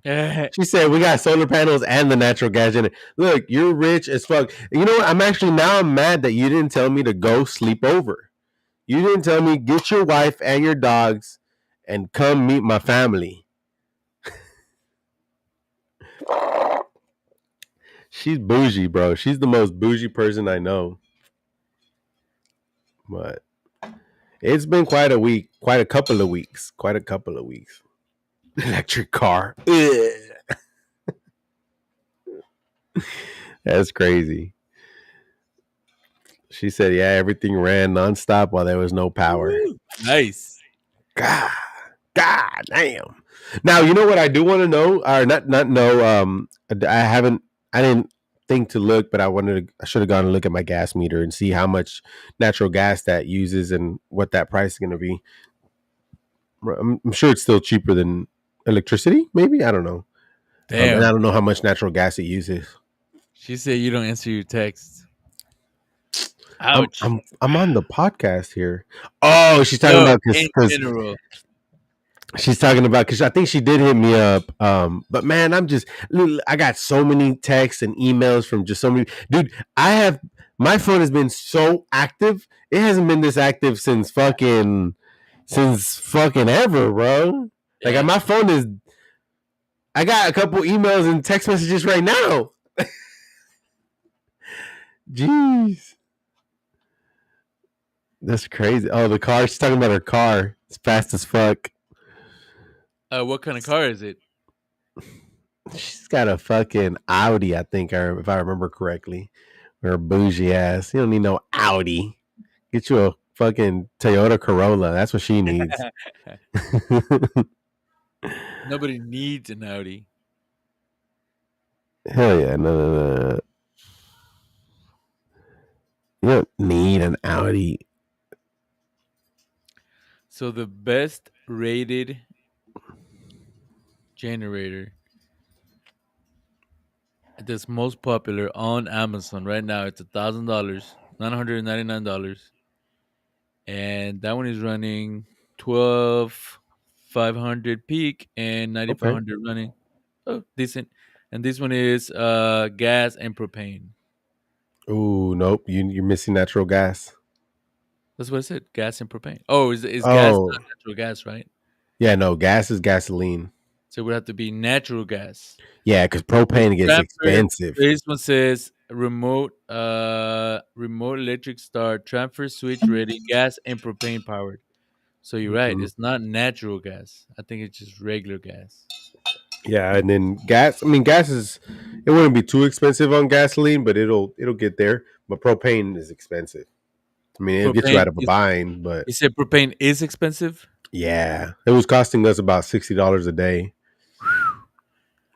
S1: She said we got solar panels and the natural gas generator. Look, you're rich as fuck. You know what? I'm mad that you didn't tell me to go sleep over. You didn't tell me get your wife and your dogs and come meet my family. She's bougie, bro. She's the most bougie person I know. But it's been quite a week, quite a couple of weeks, quite a couple of weeks. Electric car. Ugh. That's crazy. She said, yeah, everything ran nonstop while there was no power.
S2: Woo! Nice.
S1: God, God damn. Now you know what I do want to know, or not know. I haven't. I didn't think to look, but I wanted. I should have gone and look at my gas meter and see how much natural gas that uses and what that price is going to be. I'm sure it's still cheaper than electricity. Maybe I don't know. And I
S2: Damn.
S1: don't know how much natural gas it uses.
S2: She said you don't answer your texts.
S1: I'm
S2: Ouch.
S1: I'm I'm on the podcast here. Oh, she's talking
S2: No,
S1: about
S2: in
S1: because
S2: general.
S1: she's talking about because I think she did hit me up. But man, I got so many texts and emails from just so many dude. I have my phone has been so active. It hasn't been this active since fucking ever, bro. Like
S2: Yeah.
S1: my phone is. I got a couple emails and text messages right now. Jeez, that's crazy. Oh, the car. She's talking about her car. It's fast as fuck.
S2: What kind of car is it?
S1: She's got a fucking Audi, I think, if I remember correctly. Or bougie ass. You don't need no Audi. Get you a fucking Toyota Corolla. That's what she needs.
S2: Nobody needs an Audi.
S1: Hell yeah, no. You don't need an Audi.
S2: So the best rated generator that's most popular on Amazon right now, it's $1,000, $999, and that one is running 12,500 peak and
S1: Okay.
S2: 9,500 running. Oh, decent. And this one is gas and propane.
S1: Ooh, nope. You're missing natural gas.
S2: That's what I said. Gas and propane. Oh, is gas
S1: Oh,
S2: not natural gas, right?
S1: yeah, no. Gas is gasoline.
S2: So it would have to be natural gas.
S1: Yeah, because
S2: So
S1: propane gets
S2: transfer.
S1: expensive.
S2: This one says remote electric start transfer switch ready gas and propane powered. So you're right.
S1: Mhm.
S2: It's not natural gas. I think it's just regular gas.
S1: Yeah, and then gas. I mean, gas is. It wouldn't be too expensive on gasoline, but it'll get there. But propane is expensive. I mean, it'll get you
S2: Propane
S1: out of a
S2: is.
S1: bind, but
S2: You said propane is expensive.
S1: yeah, it was costing us about $60 a day.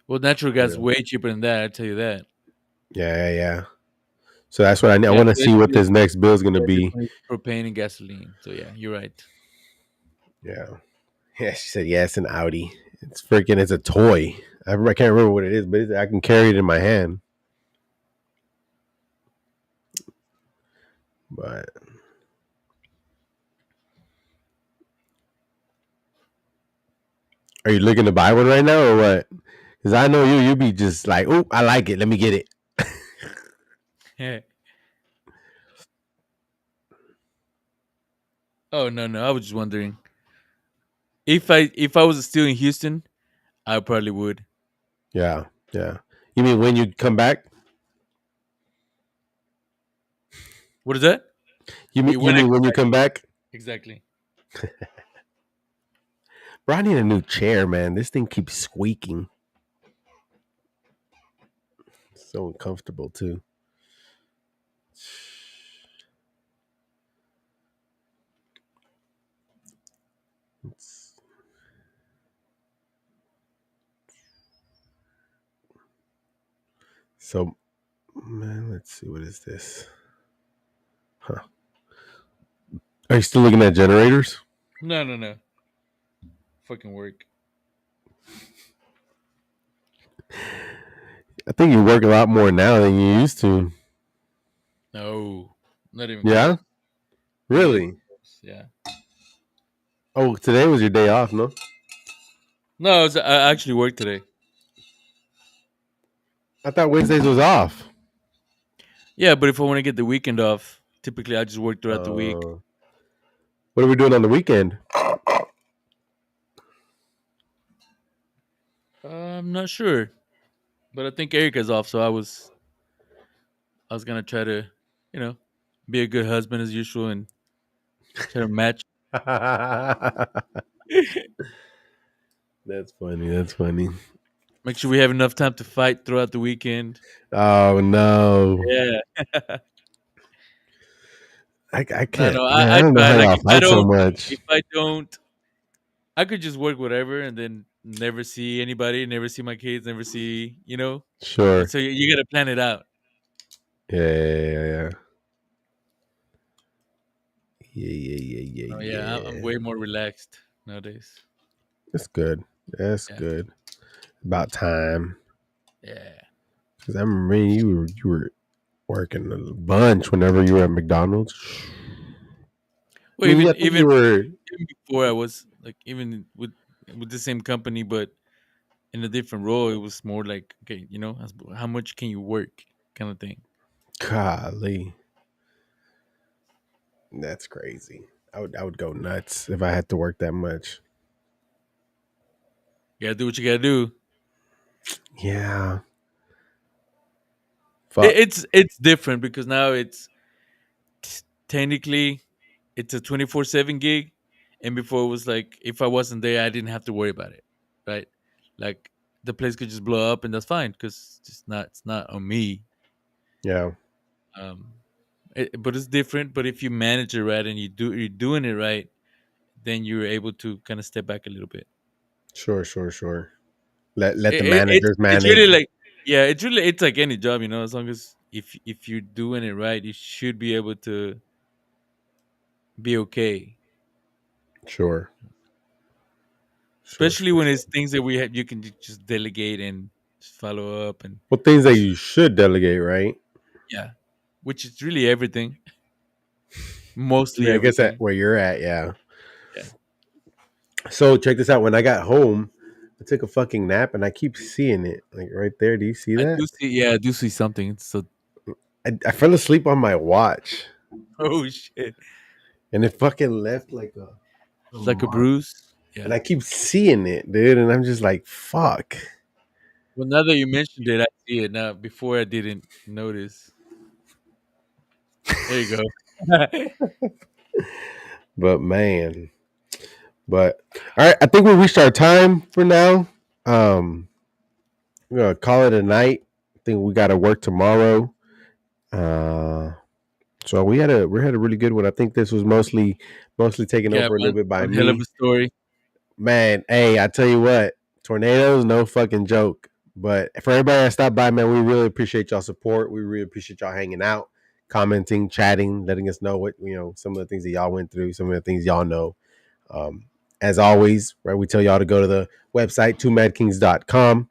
S2: Well, natural gas is
S1: Yeah,
S2: way cheaper than that. I tell you that.
S1: yeah. So that's what I need. I
S2: Yeah,
S1: want to
S2: this
S1: see what
S2: one is,
S1: this next bill is going to
S2: yeah, this
S1: be.
S2: one is propane and gasoline. So yeah, you're right.
S1: Yeah, yeah. She said, "Yeah, it's an Audi. It's freaking. It's a toy. I can't remember what it is, but I can carry it in my hand." But are you looking to buy one right now or what? Because I know you. You be just like, "Oh, I like it. Let me get it."
S2: Oh no, no. I was just wondering if I was still in Houston, I probably would.
S1: Yeah, yeah. You mean when you come back?
S2: What is that?
S1: You
S2: When I
S1: mean
S2: come
S1: when you
S2: back,
S1: come back?
S2: exactly.
S1: Bro, I need a new chair, man. This thing keeps squeaking. It's so uncomfortable too. It's, so man, let's see what is this? Huh. Are you still looking at generators?
S2: No, no, no. Fucking work.
S1: I think you work a lot more now than you used to.
S2: No, not even
S1: Yeah?
S2: close. Not even
S1: Really?
S2: close. Yeah.
S1: Oh, today was your day off, no?
S2: No, I actually work today.
S1: I thought Wednesdays was off.
S2: Yeah, but if I want to get the weekend off, typically I just work throughout the week.
S1: Uh, what are we doing on the weekend?
S2: I'm not sure, but I think Erica's off, so I was gonna try to, you know, be a good husband as usual and try to match.
S1: That's funny. That's funny.
S2: Make sure we have enough time to fight throughout the weekend.
S1: Oh no.
S2: Yeah.
S1: I
S2: No,
S1: can't,
S2: no,
S1: man. I
S2: I
S1: don't know
S2: try.
S1: how
S2: Like
S1: y'all fight so much.
S2: if I don't, I could just work whatever and then never see anybody, never see my kids, never see, But
S1: Sure.
S2: so you got to plan it out.
S1: Yeah, yeah, yeah. Yeah, yeah, yeah,
S2: Oh
S1: yeah,
S2: yeah, I'm
S1: yeah.
S2: way more relaxed nowadays.
S1: That's good. That's
S2: Yeah,
S1: good. About time.
S2: yeah.
S1: Because I remember you were working a bunch whenever you were at McDonald's. I
S2: Well,
S1: mean, yeah, I think you were.
S2: even before I was like even with the same company, but in a different role, it was more like okay, how much can you work, kind of thing.
S1: Golly, that's crazy. I would go nuts if I had to work that much.
S2: You gotta do what you gotta do.
S1: Yeah.
S2: It,
S1: Fuck.
S2: it's different because now technically it's a 24/7 gig, and before it was like if I wasn't there, I didn't have to worry about it, right? Like the place could just blow up, and that's fine because it's not on me.
S1: Yeah.
S2: Um, but it's different. But if you manage it right and you're doing it right, then you're able to kind of step back a little bit.
S1: Sure. Sure. Sure. Let the
S2: It's
S1: managers
S2: it's
S1: manage.
S2: really like yeah, it's like any job, as long as if you're doing it right, you should be able to be okay.
S1: Sure. Sure.
S2: Especially
S1: Sure.
S2: when it's
S1: Sure.
S2: things that we have, you can just delegate and just follow up and
S1: Well, things that
S2: which
S1: you should delegate, right?
S2: yeah, which is really everything,
S1: I
S2: mostly
S1: mean, I guess at
S2: everything.
S1: where you're at, yeah.
S2: Yeah,
S1: So check this out. When I got home, I took a fucking nap and I keep seeing it. Like right there. Do you see
S2: I
S1: that?
S2: do see. Yeah, I do see something. It's so
S1: I fell asleep on my watch
S2: oh shit,
S1: and it fucking left like a
S2: it's like a
S1: mark.
S2: bruise.
S1: And
S2: Yeah.
S1: I keep seeing it, dude. And I'm just like, fuck.
S2: Well, now that you mentioned it, I see it now. Before I didn't notice. There you go.
S1: But man. But all right, I think we reached our time for now. Um, we're gonna call it a night. I think we gotta work tomorrow. Uh so we had a really good one. I think this was mostly taken
S2: Yeah,
S1: over a little
S2: man,
S1: bit by
S2: one hell of
S1: me.
S2: a story.
S1: Man, hey, I tell you what, tornadoes, no fucking joke. But for everybody that stopped by, man, we really appreciate y'all support. We really appreciate y'all hanging out, commenting, chatting, letting us know what some of the things that y'all went through, some of the things y'all know. Um, as always, right, we tell y'all to go to the website 2madkings.com.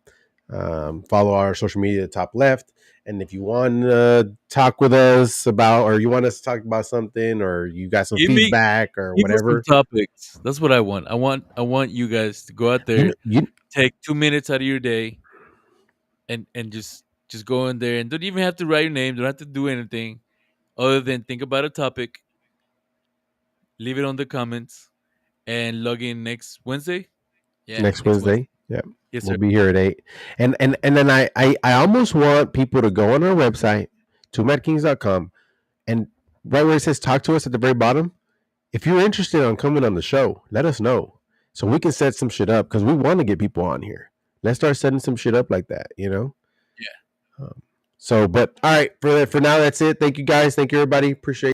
S1: Follow our social media at the top left. And if you want to talk with us about, or you want us to talk about something, or you got some
S2: Give me
S1: feedback or
S2: Give us some
S1: whatever,
S2: topics. That's what I want. I want you guys to go out
S1: you
S2: there,
S1: know, you
S2: take 2 minutes out of your day, and just go in there and don't even have to write your name. Don't have to do anything other than think about a topic, leave it on the comments, and log in next Wednesday. Yeah,
S1: next
S2: next Wednesday.
S1: Wednesday. Yeah.
S2: Yes,
S1: We'll
S2: sir.
S1: be here at 8. And then I almost want people to go on our website, 2madkings.com, and right where it says talk to us at the very bottom, if you're interested on coming on the show, let us know so we can set some shit up because we want to get people on here. Let's start setting some shit up like that, you know?
S2: Yeah.
S1: Um, so, but all right, for now, that's it. Thank you guys. Thank you, everybody. Appreciate